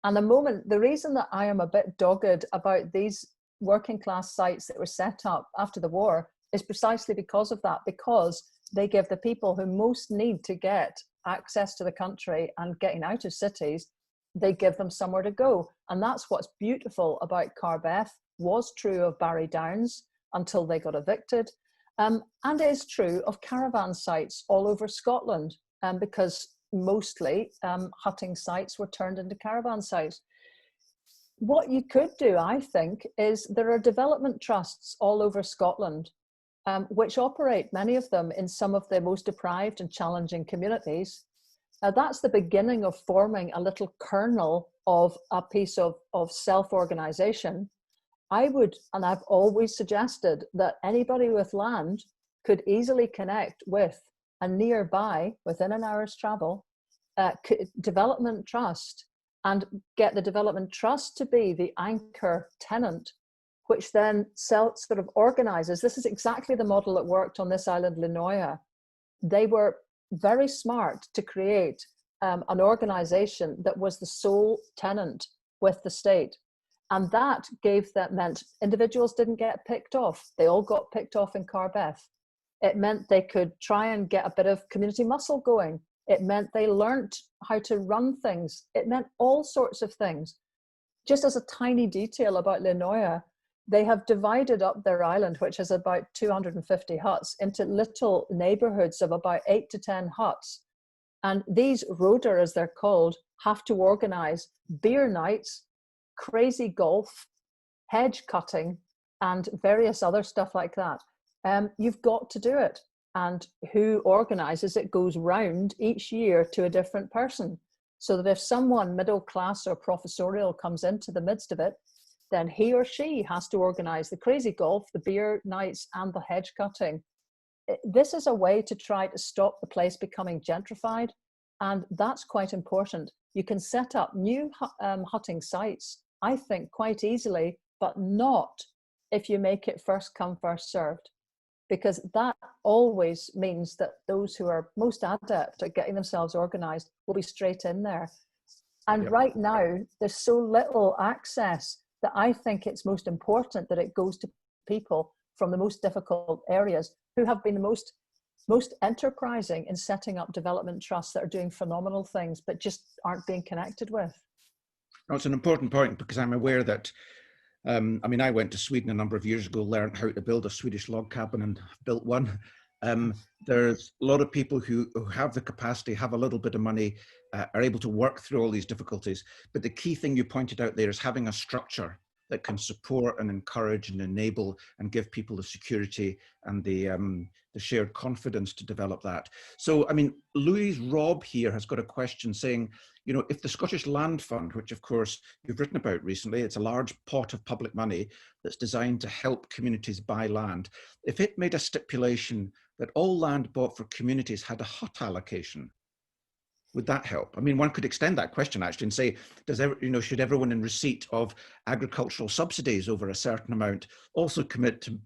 And the reason that I am a bit dogged about these working class sites that were set up after the war is precisely because of that, because they give the people who most need to get access to the country and getting out of cities, they give them somewhere to go. And that's what's beautiful about Carbeth, was true of Barry Downs until they got evicted, and is true of caravan sites all over Scotland, because mostly hutting sites were turned into caravan sites. What you could do, I think, is there are development trusts all over Scotland, which operate, many of them, in some of the most deprived and challenging communities. That's the beginning of forming a little kernel of a piece of self-organization. I would, and I've always suggested, that anybody with land could easily connect with a nearby, within an hour's travel, development trust, and get the development trust to be the anchor tenant, which then sort of organizes. This is exactly the model that worked on this island, Linoya. They were very smart to create an organization that was the sole tenant with the state. And that meant individuals didn't get picked off. They all got picked off in Carbeth. It meant they could try and get a bit of community muscle going. It meant they learnt how to run things. It meant all sorts of things. Just as a tiny detail about Linoya, they have divided up their island, which has about 250 huts, into little neighborhoods of about 8 to 10 huts. And these rhoda, as they're called, have to organize beer nights, crazy golf, hedge cutting, and various other stuff like that. You've got to do it. And who organizes it goes round each year to a different person. So that if someone middle class or professorial comes into the midst of it, then he or she has to organize the crazy golf, the beer nights, and the hedge cutting. This is a way to try to stop the place becoming gentrified. And that's quite important. You can set up new hutting sites, I think, quite easily, but not if you make it first come, first served. Because that always means that those who are most adept at getting themselves organized will be straight in there. And Yep. Right now, there's so little access that I think it's most important that it goes to people from the most difficult areas who have been the most enterprising in setting up development trusts that are doing phenomenal things, but just aren't being connected with. No, it's an important point, because I'm aware that I went to Sweden a number of years ago, learned how to build a Swedish log cabin, and built one. There's a lot of people who have the capacity, have a little bit of money, are able to work through all these difficulties. But the key thing you pointed out there is having a structure that can support and encourage and enable and give people the security and the shared confidence to develop that. So, Louise Robb here has got a question saying, if the Scottish Land Fund, which of course you've written about recently, it's a large pot of public money that's designed to help communities buy land. If it made a stipulation that all land bought for communities had a hut allocation, would that help? One could extend that question actually and say, should everyone in receipt of agricultural subsidies over a certain amount also commit to,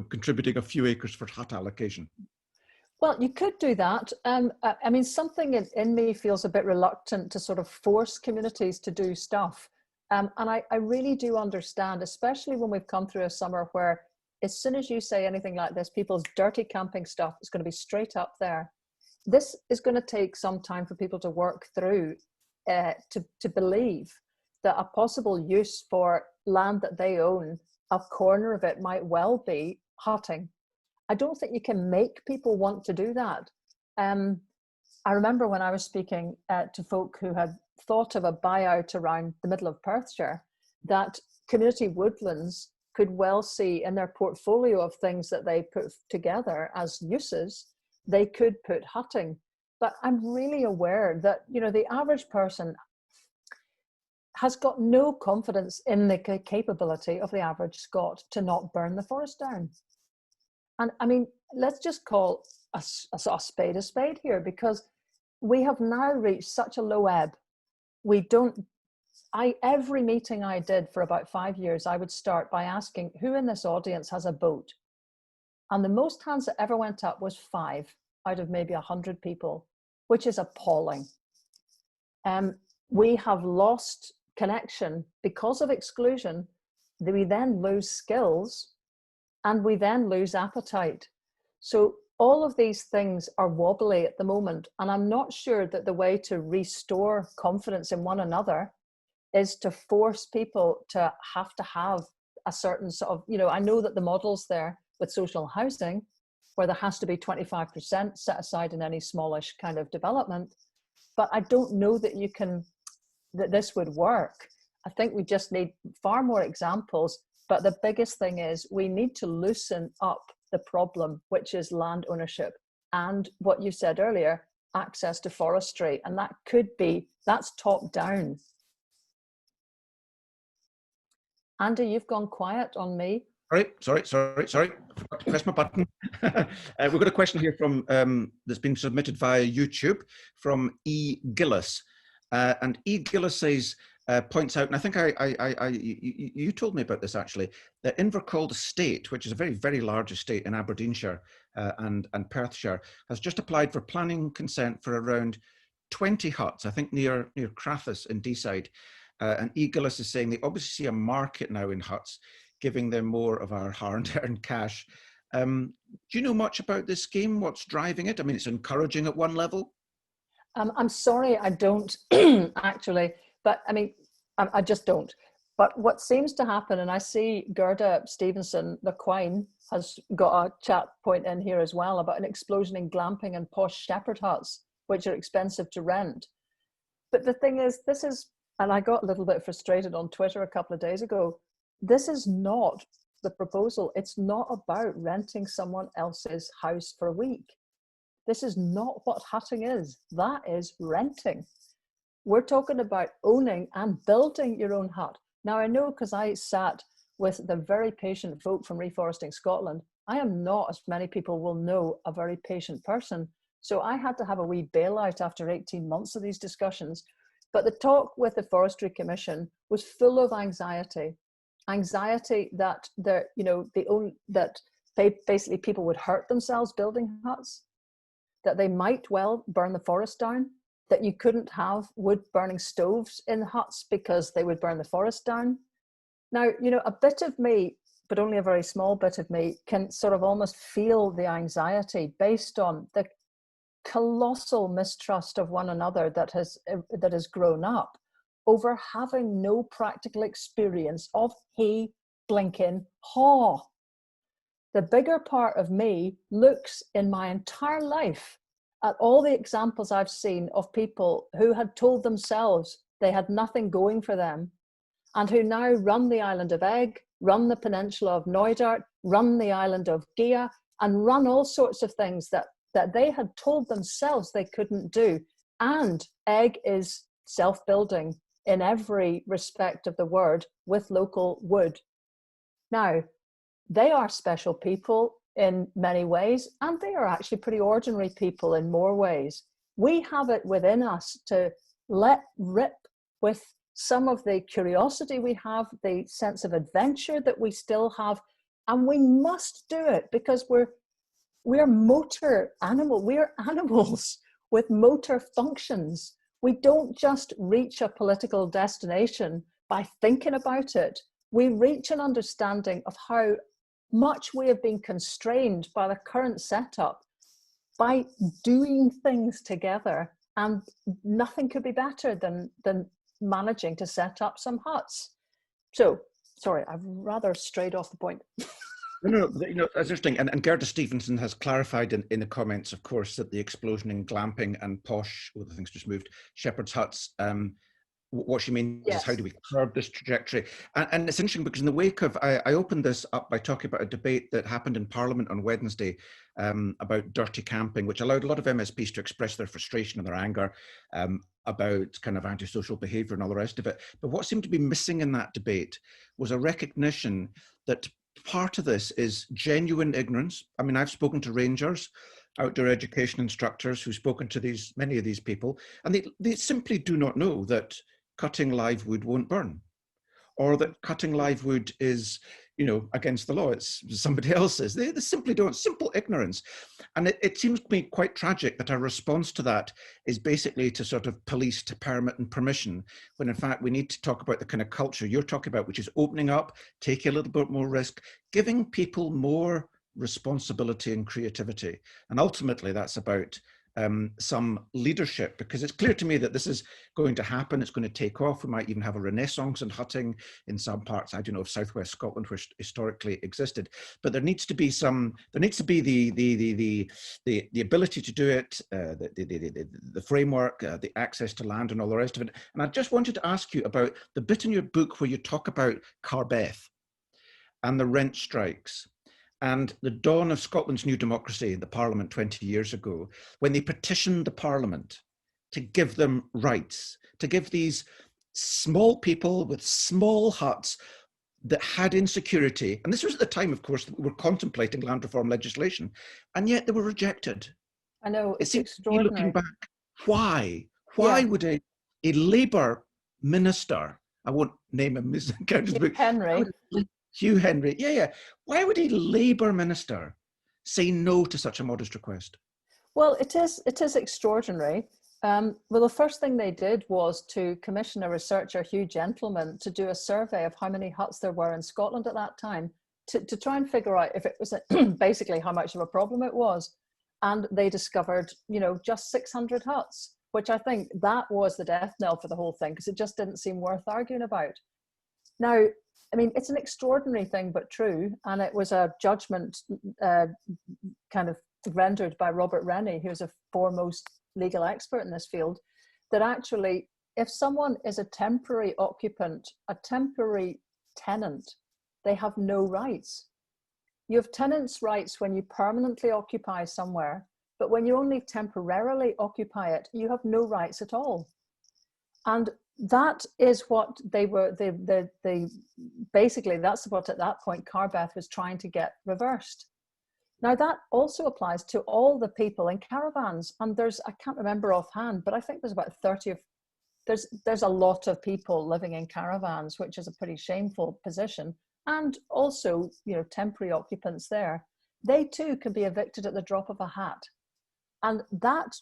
contributing a few acres for hut allocation? Well, you could do that. Something in me feels a bit reluctant to sort of force communities to do stuff. And I really do understand, especially when we've come through a summer where as soon as you say anything like this, people's dirty camping stuff is going to be straight up there. This is going to take some time for people to work through, to believe that a possible use for land that they own, a corner of it might well be hutting. I don't think you can make people want to do that. I remember when I was speaking to folk who had thought of a buyout around the middle of Perthshire, that community woodlands could well see in their portfolio of things that they put together as uses, they could put hutting. But I'm really aware that, you know, the average person has got no confidence in the capability of the average Scot to not burn the forest down. And I mean, let's just call a spade here, because we have now reached such a low ebb. Every meeting I did for about 5 years, I would start by asking who in this audience has a boat. And the most hands that ever went up was 5 out of maybe 100 people, which is appalling. We have lost connection because of exclusion. We then lose skills, and we then lose appetite. So all of these things are wobbly at the moment. And I'm not sure that the way to restore confidence in one another is to force people to have a certain sort of, you know, I know that the model's there with social housing, where there has to be 25% set aside in any smallish kind of development. But I don't know that that this would work. I think we just need far more examples. But the biggest thing is we need to loosen up the problem, which is land ownership and what you said earlier, access to forestry. And that's top down. Andy, you've gone quiet on me. Sorry. I forgot to press my button. We've got a question here from that's been submitted via YouTube from E. Gillis. And E. Gillis says, points out, and I think you told me about this actually, that Invercold Estate, which is a very, very large estate in Aberdeenshire and Perthshire, has just applied for planning consent for around 20 huts, I think near Crathis in Deeside. And E. Gillis is saying they obviously see a market now in huts, giving them more of our hard-earned cash. Do you know much about this scheme? What's driving it? I mean, it's encouraging at one level. I'm sorry, I don't actually, but I mean, I just don't. But what seems to happen, and I see Gerda Stevenson, the Quine, has got a chat point in here as well about an explosion in glamping and posh shepherd huts, which are expensive to rent. But the thing is, and I got a little bit frustrated on Twitter a couple of days ago, this is not the proposal. It's not about renting someone else's house for a week. This is not what hutting is. That is renting. We're talking about owning and building your own hut. Now, I know, because I sat with the very patient folk from Reforesting Scotland, I am not, as many people will know, a very patient person. So I had to have a wee bailout after 18 months of these discussions. But the talk with the Forestry Commission was full of anxiety that basically people would hurt themselves building huts, that they might well burn the forest down, that you couldn't have wood burning stoves in huts because they would burn the forest down. Now, you know, a bit of me, but only a very small bit of me, can sort of almost feel the anxiety based on the colossal mistrust of one another that has grown up over having no practical experience of hey blinking haw. The bigger part of me looks in my entire life at all the examples I've seen of people who had told themselves they had nothing going for them and who now run the island of Egg, run the peninsula of Knoydart, run the island of Gia, and run all sorts of things that they had told themselves they couldn't do. And Egg is self-building in every respect of the word with local wood. Now, they are special people in many ways, and they are actually pretty ordinary people in more ways. We have it within us to let rip with some of the curiosity we have, the sense of adventure that we still have, and we must do it because we're motor animal. We're animals with motor functions. We don't just reach a political destination by thinking about it. We reach an understanding of how much we have been constrained by the current setup by doing things together, and nothing could be better than managing to set up some huts. So, sorry, I've rather strayed off the point. That's interesting. And Gerda Stevenson has clarified in the comments, of course, that the explosion in glamping and posh, well, the things just moved, shepherd's huts, what she means is, how do we curb this trajectory? And it's interesting because in the wake of, I opened this up by talking about a debate that happened in Parliament on Wednesday about dirty camping, which allowed a lot of MSPs to express their frustration and their anger about kind of antisocial behaviour and all the rest of it. But what seemed to be missing in that debate was a recognition that part of this is genuine ignorance. I mean, I've spoken to rangers, outdoor education instructors who've spoken to many of these people, and they simply do not know that cutting live wood won't burn, or that cutting live wood is, against the law. It's somebody else's. They simply don't. Simple ignorance. And it seems to me quite tragic that our response to that is basically to sort of police to permit and permission, when in fact we need to talk about the kind of culture you're talking about, which is opening up, taking a little bit more risk, giving people more responsibility and creativity. And ultimately that's about some leadership, because it's clear to me that this is going to happen. It's going to take off. We might even have a renaissance in hutting in some parts, I don't know, of southwest Scotland, which historically existed. But there needs to be the ability to do it, the framework, the access to land and all the rest of it. And I just wanted to ask you about the bit in your book where you talk about Carbeth and the rent strikes and the dawn of Scotland's new democracy, the Parliament 20 years ago, when they petitioned the Parliament to give them rights, to give these small people with small huts that had insecurity. And this was at the time, of course, that we were contemplating land reform legislation, and yet they were rejected. I know, it's extraordinary. Looking back, why would a Labour minister, I won't name him, Henry. Hugh Henry, why would a Labour minister say no to such a modest request? Well, it is extraordinary. Well, the first thing they did was to commission a researcher, Hugh Gentleman, to do a survey of how many huts there were in Scotland at that time, to try and figure out if it was basically how much of a problem it was. And they discovered, just 600 huts, which I think that was the death knell for the whole thing, because it just didn't seem worth arguing about. Now, I mean, it's an extraordinary thing, but true. And it was a judgment kind of rendered by Robert Rennie, who's a foremost legal expert in this field, that actually, if someone is a temporary occupant, a temporary tenant, they have no rights. You have tenants' rights when you permanently occupy somewhere, but when you only temporarily occupy it, you have no rights at all. And that is what they basically, that's what at that point Carbeth was trying to get reversed. Now that also applies to all the people in caravans, and I can't remember offhand, but I think there's about 30 of, there's a lot of people living in caravans, which is a pretty shameful position, and also, temporary occupants there. They too can be evicted at the drop of a hat. And that,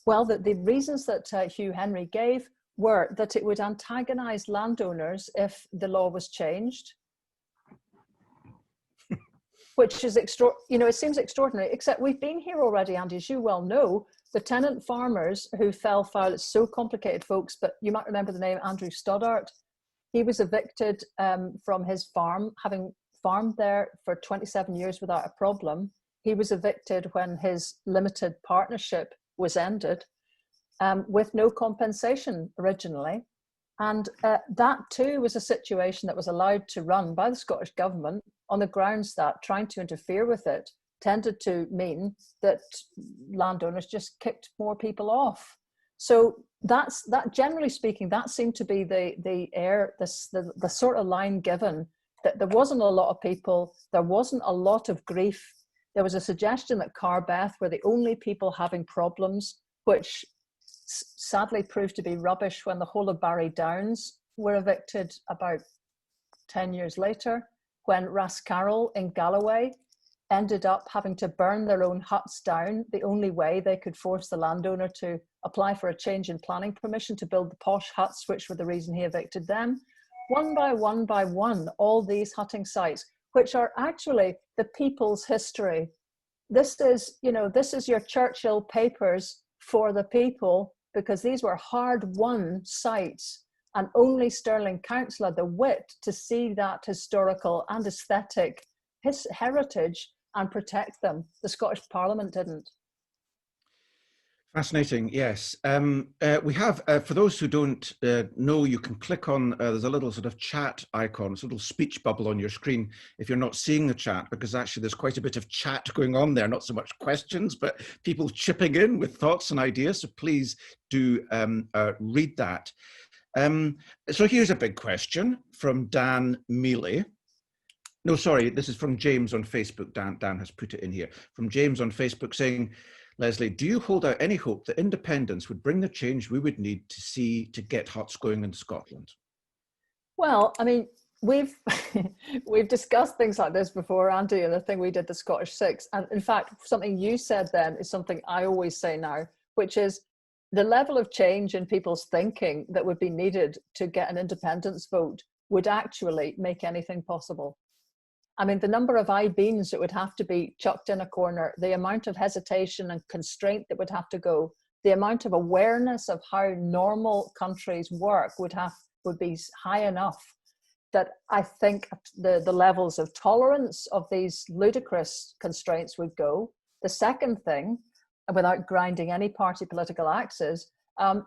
well, the reasons that Hugh Henry gave were that it would antagonize landowners if the law was changed, which is it seems extraordinary, except we've been here already, Andy, as you well know. The tenant farmers who fell foul, it's so complicated, folks, but you might remember the name Andrew Stoddart. He was evicted from his farm, having farmed there for 27 years without a problem. He was evicted when his limited partnership was ended, with no compensation originally. And that too was a situation that was allowed to run by the Scottish government on the grounds that trying to interfere with it tended to mean that landowners just kicked more people off. So that, generally speaking, that seemed to be the sort of line given, that there wasn't a lot of people, there wasn't a lot of grief. There was a suggestion that Carbeth were the only people having problems, which sadly proved to be rubbish when the whole of Barry Downs were evicted about 10 years later, when Rascarroll in Galloway ended up having to burn their own huts down, the only way they could force the landowner to apply for a change in planning permission to build the posh huts, which were the reason he evicted them. One by one, all these hutting sites, which are actually the people's history. This is your Churchill papers for the people, because these were hard-won sites, and only Stirling Council had the wit to see that historical and aesthetic heritage and protect them. The Scottish Parliament didn't. Fascinating, yes. We have, for those who don't know, you can click on, there's a little sort of chat icon, it's a little speech bubble on your screen if you're not seeing the chat, because actually there's quite a bit of chat going on there, not so much questions, but people chipping in with thoughts and ideas, so please do read that. So here's a big question from Dan Mealy. No, sorry, this is from James on Facebook. Dan has put it in here. From James on Facebook saying, Lesley, do you hold out any hope that independence would bring the change we would need to see to get huts going in Scotland? Well, I mean, we've we've discussed things like this before, Andy, and the thing we did, the Scottish Six. And in fact, something you said then is something I always say now, which is the level of change in people's thinking that would be needed to get an independence vote would actually make anything possible. I mean, the number of I-beams that would have to be chucked in a corner, the amount of hesitation and constraint that would have to go, the amount of awareness of how normal countries work would be high enough that I think the levels of tolerance of these ludicrous constraints would go. The second thing, without grinding any party political axes,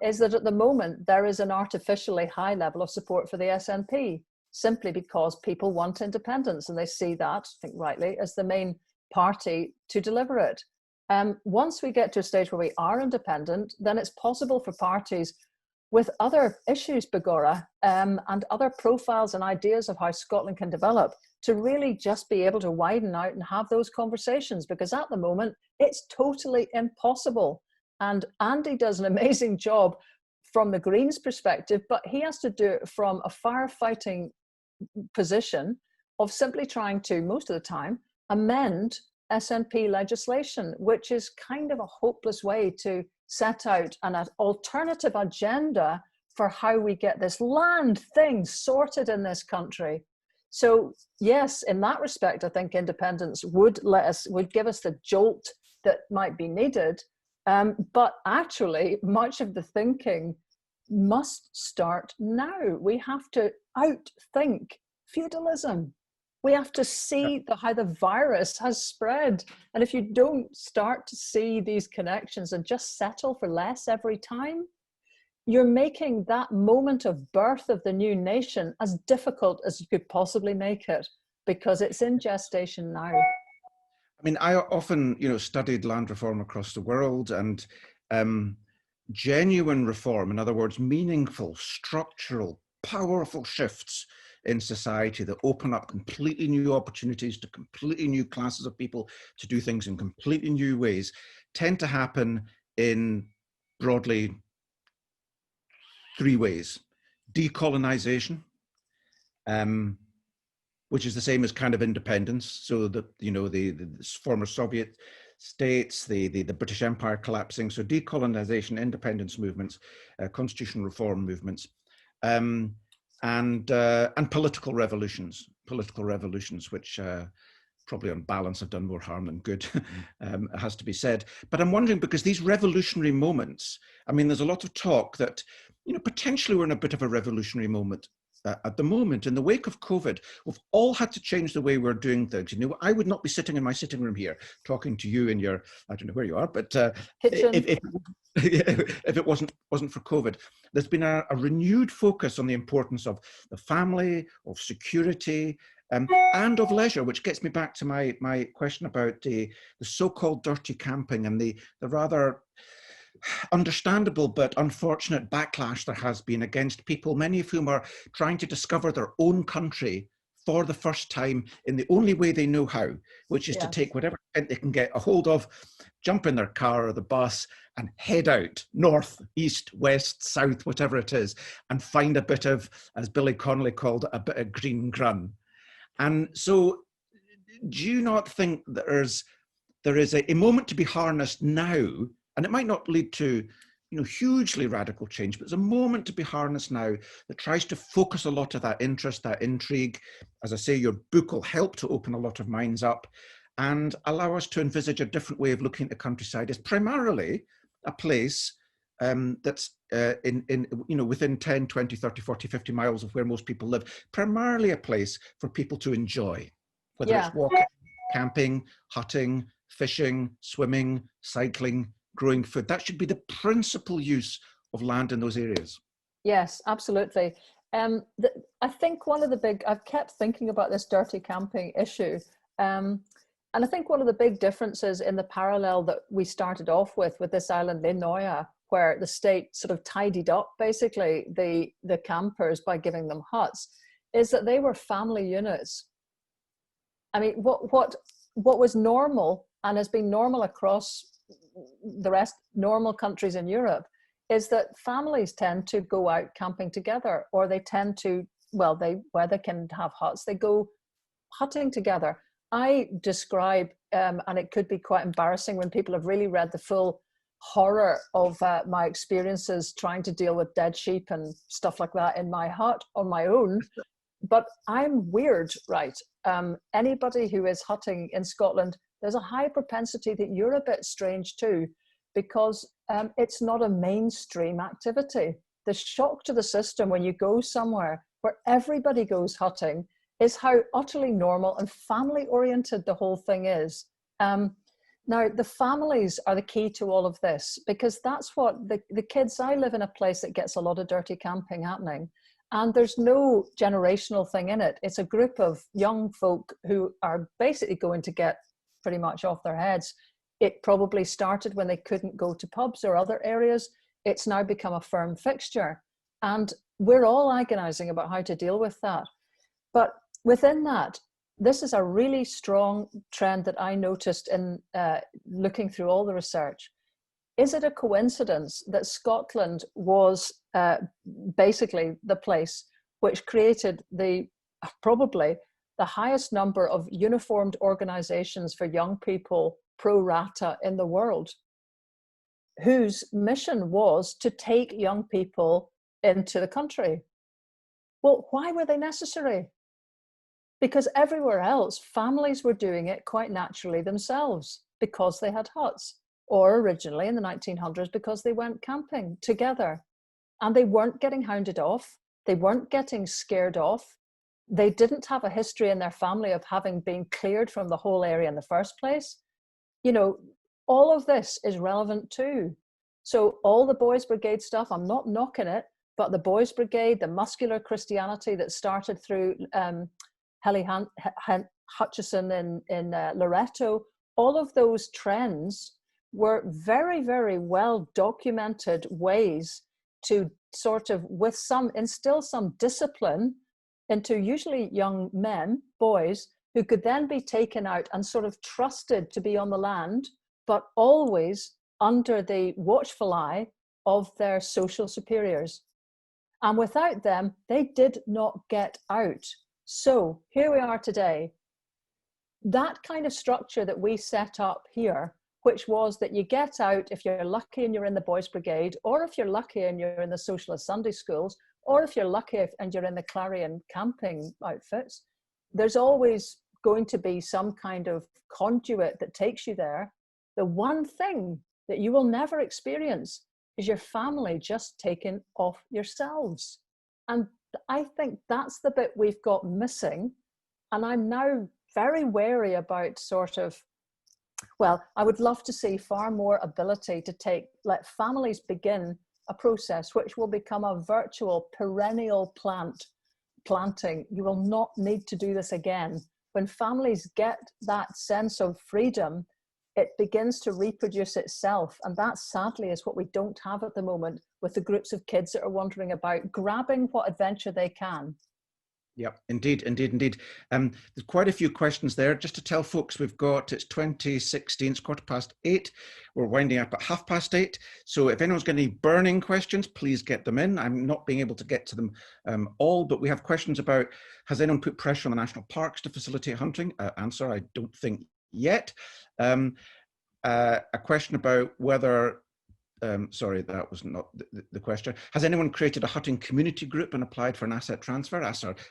is that at the moment there is an artificially high level of support for the SNP, simply because people want independence and they see that, I think rightly, as the main party to deliver it. Once we get to a stage where we are independent, then it's possible for parties with other issues, Begorra, and other profiles and ideas of how Scotland can develop to really just be able to widen out and have those conversations, because at the moment it's totally impossible. And Andy does an amazing job from the Greens perspective, but he has to do it from a firefighting position of simply trying to, most of the time, amend SNP legislation, which is kind of a hopeless way to set out an alternative agenda for how we get this land thing sorted in this country. So yes, in that respect, I think independence would give us the jolt that might be needed. But actually, much of the thinking must start now. We have to outthink feudalism. We have to see how the virus has spread. And if you don't start to see these connections and just settle for less every time, you're making that moment of birth of the new nation as difficult as you could possibly make it, because it's in gestation now. I mean, I often, studied land reform across the world, and genuine reform, in other words, meaningful, structural, powerful shifts in society that open up completely new opportunities to completely new classes of people to do things in completely new ways, tend to happen in broadly three ways. Decolonization, which is the same as kind of independence. So the former Soviet states, the British Empire collapsing. So decolonization, independence movements, constitutional reform movements, and political revolutions, which probably on balance have done more harm than good, it has to be said. But I'm wondering, because these revolutionary moments, I mean, there's a lot of talk that, potentially we're in a bit of a revolutionary moment at the moment. In the wake of COVID, we've all had to change the way we're doing things. I would not be sitting in my sitting room here talking to you in your, I don't know where you are, but if it wasn't for COVID. There's been a renewed focus on the importance of the family, of security, and of leisure, which gets me back to my question about the so-called dirty camping and the rather understandable but unfortunate backlash there has been against people, many of whom are trying to discover their own country for the first time in the only way they know how, which is to take whatever tent they can get a hold of, jump in their car or the bus and head out north, east, west, south, whatever it is, and find a bit of, as Billy Connolly called it, a bit of green grun. And so do you not think that there is a moment to be harnessed now, and it might not lead to hugely radical change, but there's a moment to be harnessed now that tries to focus a lot of that interest, that intrigue. As I say, your book will help to open a lot of minds up and allow us to envisage a different way of looking at the countryside as primarily a place that's within 10, 20, 30, 40, 50 miles of where most people live, primarily a place for people to enjoy. whether Yeah. it's walking, camping, hutting, fishing, swimming, cycling, growing food. That should be the principal use of land in those areas. Yes, absolutely. I think one of the big, I've kept thinking about this dirty camping issue. And I think one of the big differences in the parallel that we started off with this island, Linoya, where the state sort of tidied up basically the campers by giving them huts, is that they were family units. I mean, what was normal and has been normal across the rest, normal countries in Europe, is that families tend to go out camping together, or they tend to, well, where they can have huts, they go hutting together. I describe, and it could be quite embarrassing when people have really read the full horror of my experiences trying to deal with dead sheep and stuff like that in my hut on my own. But I'm weird, right? Anybody who is hutting in Scotland, there's a high propensity that you're a bit strange too, because it's not a mainstream activity. The shock to the system when you go somewhere where everybody goes hutting is how utterly normal and family oriented the whole thing is. Now, the families are the key to all of this, because that's what the kids, I live in a place that gets a lot of dirty camping happening, and there's no generational thing in it. It's a group of young folk who are basically going to get pretty much off their heads. It probably started when they couldn't go to pubs or other areas. It's now become a firm fixture. And we're all agonizing about how to deal with that. But within that, this is a really strong trend that I noticed in looking through all the research. Is it a coincidence that Scotland was basically the place which created probably the highest number of uniformed organizations for young people pro rata in the world, whose mission was to take young people into the country? Well, why were they necessary? Because everywhere else, families were doing it quite naturally themselves because they had huts, or originally in the 1900s because they went camping together, and they weren't getting hounded off. They weren't getting scared off. They didn't have a history in their family of having been cleared from the whole area in the first place. You know, all of this is relevant too. So all the Boys Brigade stuff, I'm not knocking it, but the Boys Brigade, the muscular Christianity that started through Helly Hutchison in Loreto, all of those trends were very, very well documented ways to sort of, with some, instill some discipline into usually young men, boys, who could then be taken out and sort of trusted to be on the land, but always under the watchful eye of their social superiors. And without them, they did not get out. So here we are today. That kind of structure that we set up here, which was that you get out if you're lucky and you're in the Boys Brigade, or if you're lucky and you're in the Socialist Sunday schools, or if you're lucky and you're in the Clarion camping outfits, there's always going to be some kind of conduit that takes you there. The one thing that you will never experience is your family just taking off yourselves. And I think that's the bit we've got missing. And I'm now very wary about sort of, well, I would love to see far more ability to let families begin a process which will become a virtual perennial planting. You will not need to do this again. When families get that sense of freedom, it begins to reproduce itself. And that sadly is what we don't have at the moment with the groups of kids that are wandering about, grabbing what adventure they can. Yep, indeed. There's quite a few questions there. Just to tell folks, it's 2016, it's 8:15. We're winding up at 8:30. So if anyone's got any burning questions, please get them in. I'm not being able to get to them all, but we have questions about, has anyone put pressure on the national parks to facilitate hunting? Answer, I don't think yet. A question about whether, sorry, that was not the question. Has anyone created a hutting community group and applied for an asset transfer?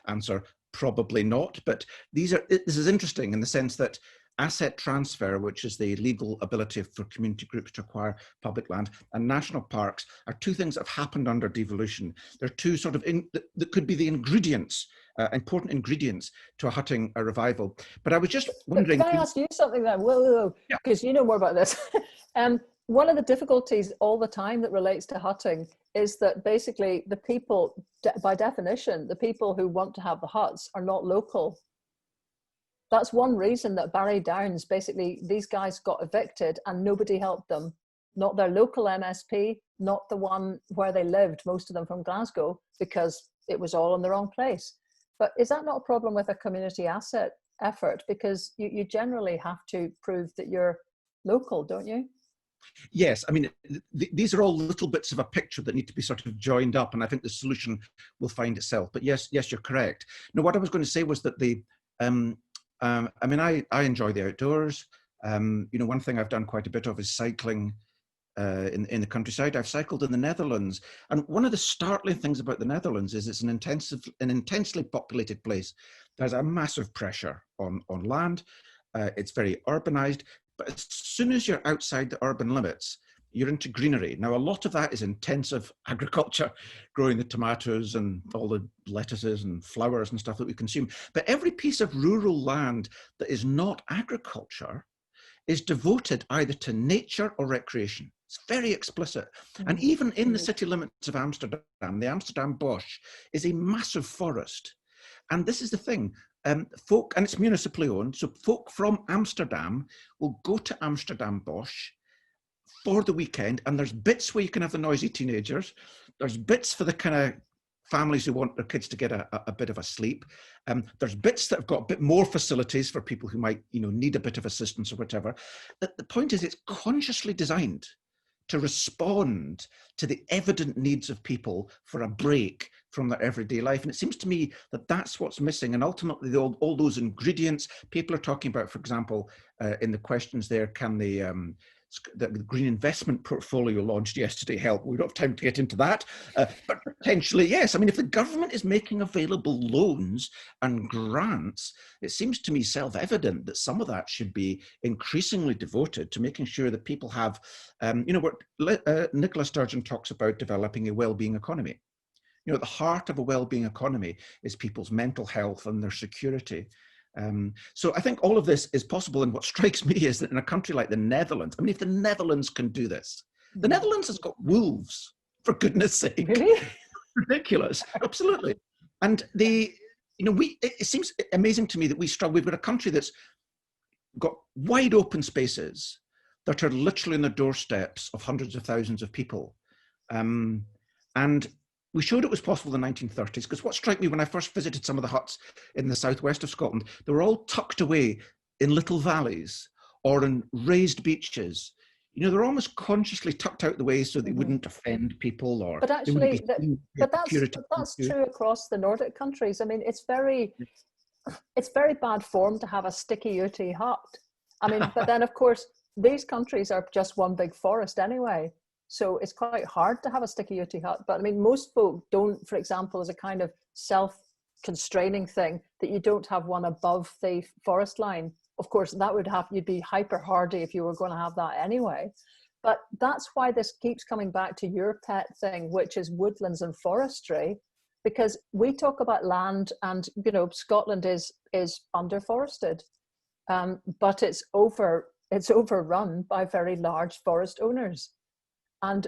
Answer, probably not. But this is interesting in the sense that asset transfer, which is the legal ability for community groups to acquire public land, and national parks are two things that have happened under devolution. They're two sort of, that could be the ingredients important ingredients to a hutting a revival. But I was just But wondering. can I ask you something then? Whoa, because you know more about this. One of the difficulties all the time that relates to hutting is that basically the people, by definition, the people who want to have the huts are not local. That's one reason that Barry Downs, basically, these guys got evicted and nobody helped them. Not their local MSP, not the one where they lived, most of them from Glasgow, because it was all in the wrong place. But is that not a problem with a community asset effort? Because you generally have to prove that you're local, don't you? Yes, I mean, these are all little bits of a picture that need to be sort of joined up, and I think the solution will find itself. But yes, you're correct. No, what I was going to say was that I mean, I enjoy the outdoors. You know, one thing I've done quite a bit of is cycling in the countryside. I've cycled in the Netherlands, and one of the startling things about the Netherlands is it's an intensely populated place. There's a massive pressure on land. It's very urbanized. But as soon as you're outside the urban limits, you're into greenery. Now, a lot of that is intensive agriculture, growing the tomatoes and all the lettuces and flowers and stuff that we consume. But every piece of rural land that is not agriculture is devoted either to nature or recreation. It's very explicit. And even in the city limits of Amsterdam, the Amsterdam Bosch is a massive forest. And this is the thing. Folk, and it's municipally owned, so folk from Amsterdam will go to Amsterdam Bosch for the weekend, and there's bits where you can have the noisy teenagers, there's bits for the kind of families who want their kids to get a bit of a sleep, there's bits that have got a bit more facilities for people who might, you know, need a bit of assistance or whatever. The point is, it's consciously designed to respond to the evident needs of people for a break from their everyday life. And it seems to me that that's what's missing. And ultimately, all those ingredients people are talking about, for example, in the questions there, can the green investment portfolio launched yesterday help? We don't have time to get into that, but potentially, yes. I mean, if the government is making available loans and grants, it seems to me self-evident that some of that should be increasingly devoted to making sure that people have, you know, what Nicola Sturgeon talks about, developing a well-being economy. You know, at the heart of a well-being economy is people's mental health and their security. So I think all of this is possible. And what strikes me is that in a country like the Netherlands, I mean, if the Netherlands can do this, the Netherlands has got wolves, for goodness sake. Really? Ridiculous. Absolutely. And you know, it seems amazing to me that we've got a country that's got wide open spaces that are literally on the doorsteps of hundreds of thousands of people. And we showed it was possible in the 1930s, because what struck me when I first visited some of the huts in the southwest of Scotland, they were all tucked away in little valleys or in raised beaches. You know, they're almost consciously tucked out the way so they wouldn't offend people, or but actually, that's true across the Nordic countries. I mean, it's very bad form to have a sticky Uti hut. I mean, but then of course these countries are just one big forest anyway. So it's quite hard to have a sticky Uti hut. But I mean, most folk don't, for example, as a kind of self-constraining thing, that you don't have one above the forest line. Of course, that would have, you'd be hyper hardy if you were going to have that anyway. But that's why this keeps coming back to your pet thing, which is woodlands and forestry, because we talk about land and, you know, Scotland is underforested, but it's overrun by very large forest owners. And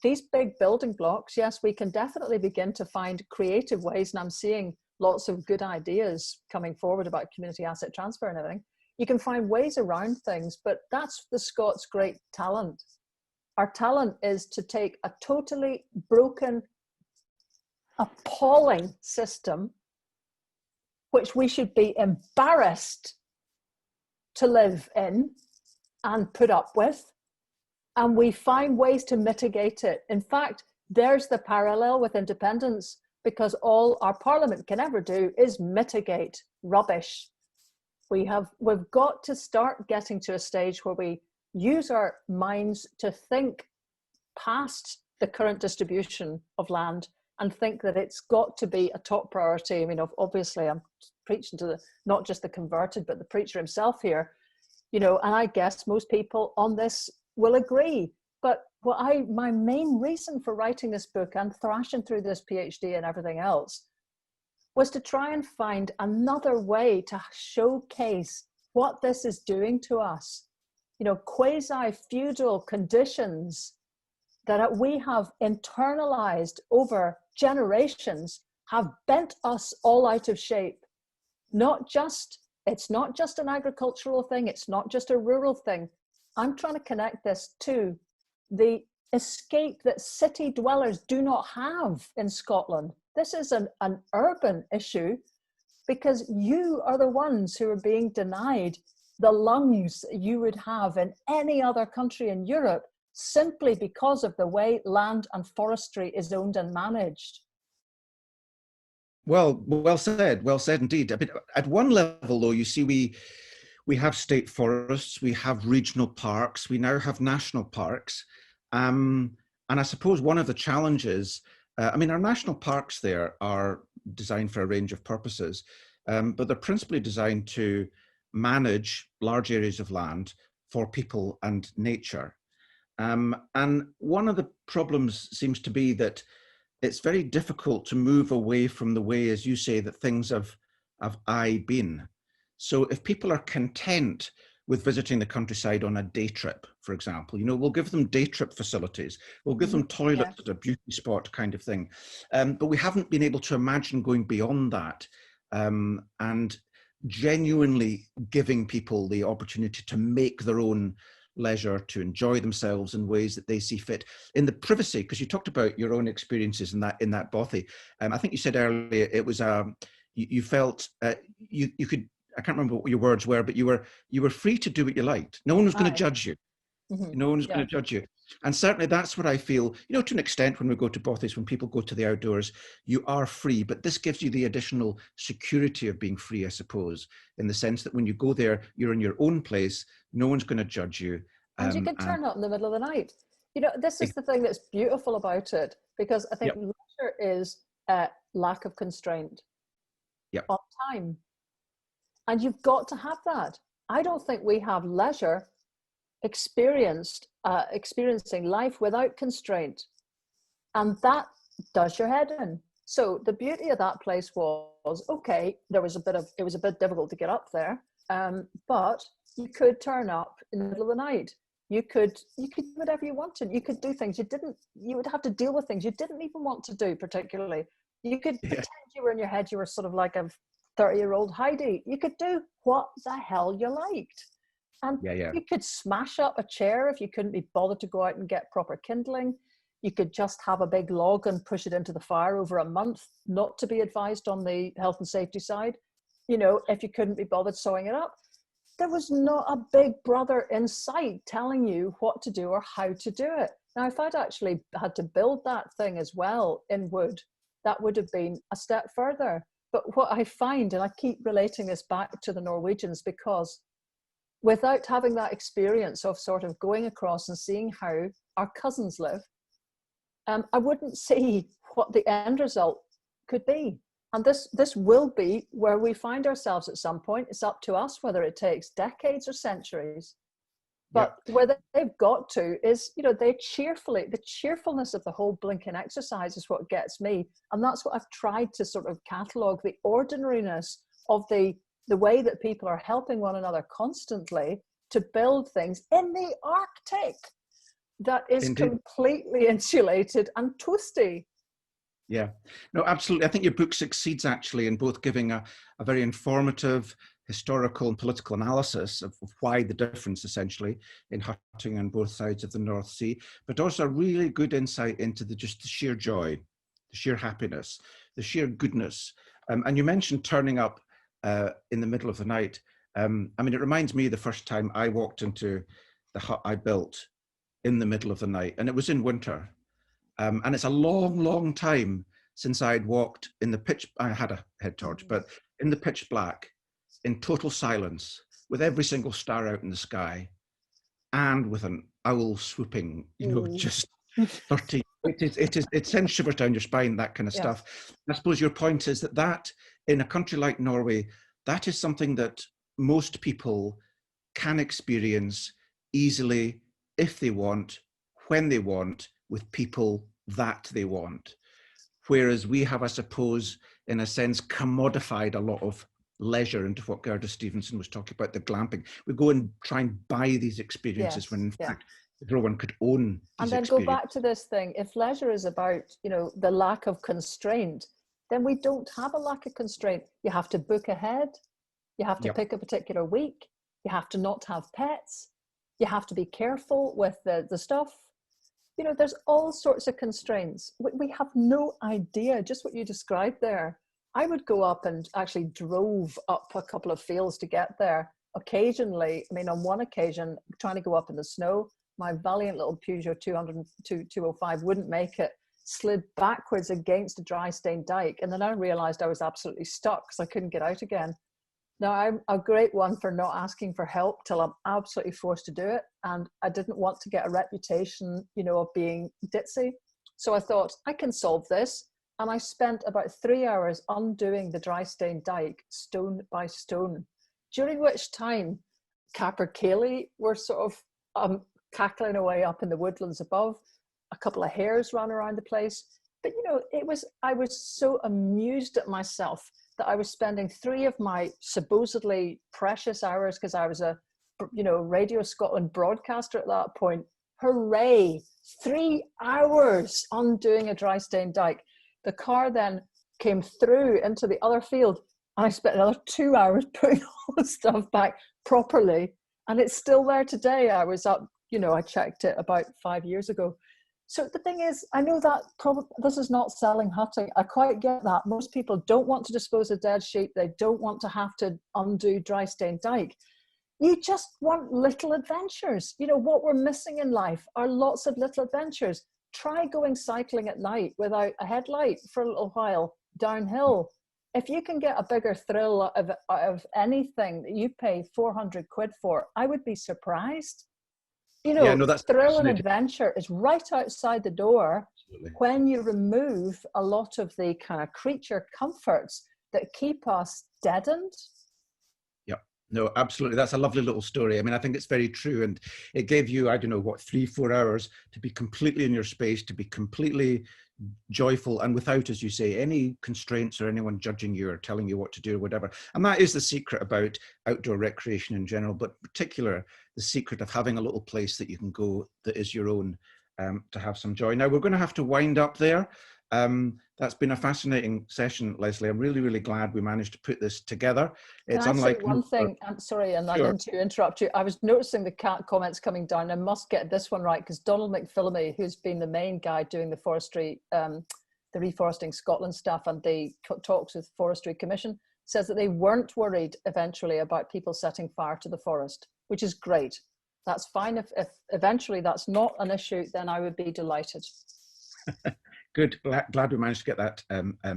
these big building blocks, yes, we can definitely begin to find creative ways. And I'm seeing lots of good ideas coming forward about community asset transfer and everything. You can find ways around things, but that's the Scots' great talent. Our talent is to take a totally broken, appalling system, which we should be embarrassed to live in and put up with, and we find ways to mitigate it. In fact, there's the parallel with independence, because all our parliament can ever do is mitigate rubbish. We've got to start getting to a stage where we use our minds to think past the current distribution of land and think that it's got to be a top priority. I mean, obviously I'm preaching to not just the converted, but the preacher himself here, you know, and I guess most people on this will agree. But my main reason for writing this book and thrashing through this PhD and everything else was to try and find another way to showcase what this is doing to us. You know, quasi-feudal conditions that we have internalized over generations have bent us all out of shape. It's not just an agricultural thing, it's not just a rural thing. I'm trying to connect this to the escape that city dwellers do not have in Scotland. This is an urban issue, because you are the ones who are being denied the lungs you would have in any other country in Europe, simply because of the way land and forestry is owned and managed. Well said indeed. I mean, at one level, though, you see, we have state forests, we have regional parks, we now have national parks. And I suppose one of the challenges, I mean, our national parks there are designed for a range of purposes, but they're principally designed to manage large areas of land for people and nature. And one of the problems seems to be that it's very difficult to move away from the way, as you say, that things have been. So if people are content with visiting the countryside on a day trip, for example, you know, we'll give them day trip facilities, we'll give them toilets at a beauty spot kind of thing. But we haven't been able to imagine going beyond that and genuinely giving people the opportunity to make their own leisure, to enjoy themselves in ways that they see fit in the privacy. Because you talked about your own experiences in that bothy. I think you said earlier it was you felt you could, I can't remember what your words were, but you were free to do what you liked. No one was going to judge you. No one was going to judge you. And certainly that's what I feel, you know, to an extent when we go to bothies, when people go to the outdoors, you are free, but this gives you the additional security of being free, I suppose, in the sense that when you go there, you're in your own place, no one's going to judge you. And you can turn up in the middle of the night. You know, this is the thing that's beautiful about it, because I think leisure is a lack of constraint on time. And you've got to have that. I don't think we have leisure experiencing life without constraint, and that does your head in. So the beauty of that place was, okay, it was a bit difficult to get up there, but you could turn up in the middle of the night. You could do whatever you wanted. You could do things you would have to deal with things you didn't even want to do particularly. You could pretend you were in your head, you were sort of like a 30-year-old Heidi. You could do what the hell you liked. And you could smash up a chair if you couldn't be bothered to go out and get proper kindling. You could just have a big log and push it into the fire over a month, not to be advised on the health and safety side. You know, if you couldn't be bothered sewing it up, there was not a big brother in sight telling you what to do or how to do it. Now, if I'd actually had to build that thing as well in wood, that would have been a step further. But what I find, and I keep relating this back to the Norwegians, because without having that experience of sort of going across and seeing how our cousins live, I wouldn't see what the end result could be. And this will be where we find ourselves at some point. It's up to us whether it takes decades or centuries. But where they've got to is, you know, the cheerfulness of the whole blinking exercise is what gets me. And that's what I've tried to sort of catalogue, the ordinariness of the way that people are helping one another constantly to build things in the Arctic that is completely insulated and toasty. Yeah, no, absolutely. I think your book succeeds actually in both giving a very informative historical and political analysis of why the difference essentially in hutting on both sides of the North Sea, but also a really good insight into just the sheer joy, the sheer happiness, the sheer goodness. And you mentioned turning up in the middle of the night. I mean, it reminds me of the first time I walked into the hut I built in the middle of the night, and it was in winter. And it's a long, long time since I'd walked in the pitch. I had a head torch, but in the pitch black, in total silence, with every single star out in the sky, and with an owl swooping, you know, just 30. It sends shivers down your spine, that kind of stuff. I suppose your point is that in a country like Norway, that is something that most people can experience easily if they want, when they want, with people that they want. whereas we have, I suppose, in a sense, commodified a lot of leisure into what Gerda Stevenson was talking about, the glamping. We go and try and buy these experiences when in fact everyone could own these and then experiences. go back to this thing, if leisure is about, you know, the lack of constraint, then we don't have a lack of constraint. You have to book ahead, you have to pick a particular week, you have to not have pets, you have to be careful with the stuff. You know, there's all sorts of constraints. We have no idea, just what you described there. I would go up and actually drove up a couple of fields to get there. Occasionally, I mean, on one occasion, trying to go up in the snow, my valiant little Peugeot 205 wouldn't make it, slid backwards against a dry stained dike. And then I realized I was absolutely stuck because I couldn't get out again. Now, I'm a great one for not asking for help till I'm absolutely forced to do it. And I didn't want to get a reputation, you know, of being ditzy. So I thought, I can solve this. And I spent about 3 hours undoing the dry stained dike, stone by stone, during which time capercaillie were sort of cackling away up in the woodlands above. A couple of hares ran around the place. But, you know, I was so amused at myself that I was spending 3 of my supposedly precious hours, because I was a, you know, Radio Scotland broadcaster at that point. Hooray! 3 hours undoing a dry stained dike. The car then came through into the other field, and I spent another 2 hours putting all the stuff back properly. And it's still there today. I was up, you know, I checked it about 5 years ago. So the thing is, I know that this is not selling hutting. I quite get that. Most people don't want to dispose of dead sheep. They don't want to have to undo dry stained dike. You just want little adventures. You know, what we're missing in life are lots of little adventures. Try going cycling at night without a headlight for a little while downhill. If you can get a bigger thrill out of anything that you pay 400 quid for, I would be surprised. You know, that's thrill and adventure is right outside the door. Absolutely. When you remove a lot of the kind of creature comforts that keep us deadened. No, absolutely. That's a lovely little story. I mean, I think it's very true. And it gave you, I don't know, what, 3-4 hours to be completely in your space, to be completely joyful and without, as you say, any constraints or anyone judging you or telling you what to do or whatever. And that is the secret about outdoor recreation in general, but in particular, the secret of having a little place that you can go that is your own, to have some joy. Now, we're going to have to wind up there. That's been a fascinating session, Lesley. I'm really, really glad we managed to put this together. It's unlike one thing. I'm sorry, and I didn't to interrupt you. I was noticing the comments coming down. I must get this one right, because Donald McPhillamy, who's been the main guy doing the forestry, the Reforesting Scotland stuff and the talks with Forestry Commission, says that they weren't worried eventually about people setting fire to the forest, which is great. That's fine. If eventually that's not an issue, then I would be delighted. Good, glad we managed to get that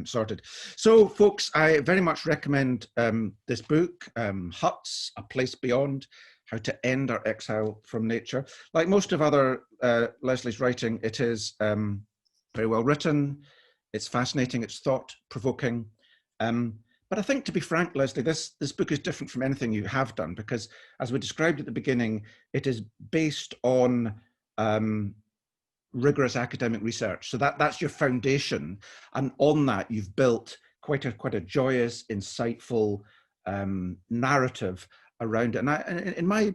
sorted. So folks, I very much recommend this book, Huts, A Place Beyond, How to End Our Exile from Nature. Like most of other Lesley's writing, it is very well written, it's fascinating, it's thought-provoking. But I think, to be frank, Lesley, this book is different from anything you have done, because as we described at the beginning, it is based on rigorous academic research. So that's your foundation. And on that, you've built quite a joyous, insightful narrative around it. And in my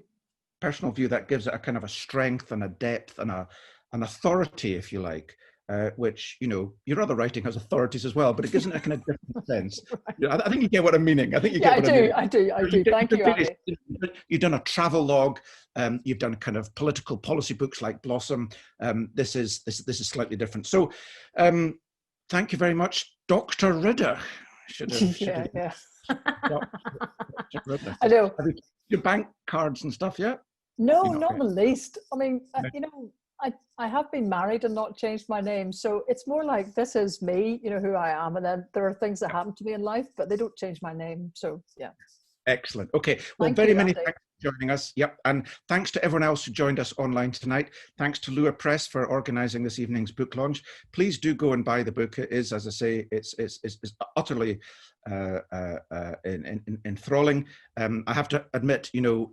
personal view, that gives it a kind of a strength and a depth and an authority, if you like, which, you know, your other writing has authorities as well, but it gives it a kind of different sense. Right. I think you get what I'm meaning. I think you get what I mean. I do. Thank you, Andy. You've done a travel log. You've done kind of political policy books like Blossom. This is slightly different. So, thank you very much, Dr. Riddoch. Yeah. Dr. Riddoch. I know. Have you your bank cards and stuff yet? No, not the least. I mean, you know, I have been married and not changed my name, so it's more like this is me, you know, who I am, and then there are things that happen to me in life, but they don't change my name. So yeah. Excellent. Okay. Well, very many thanks for joining us. Yep. And thanks to everyone else who joined us online tonight. Thanks to Lua Press for organising this evening's book launch. Please do go and buy the book. It is, as I say, it's utterly enthralling. I have to admit, you know,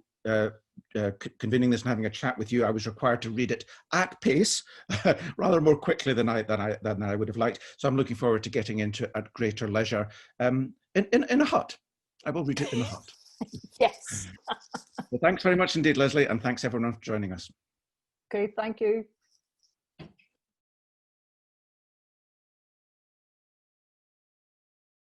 convening this and having a chat with you, I was required to read it at pace, rather more quickly than I would have liked. So I'm looking forward to getting into it at greater leisure in a hut. I will read it in a hut. Yes. Well, thanks very much indeed, Lesley, and thanks everyone for joining us. Okay, thank you.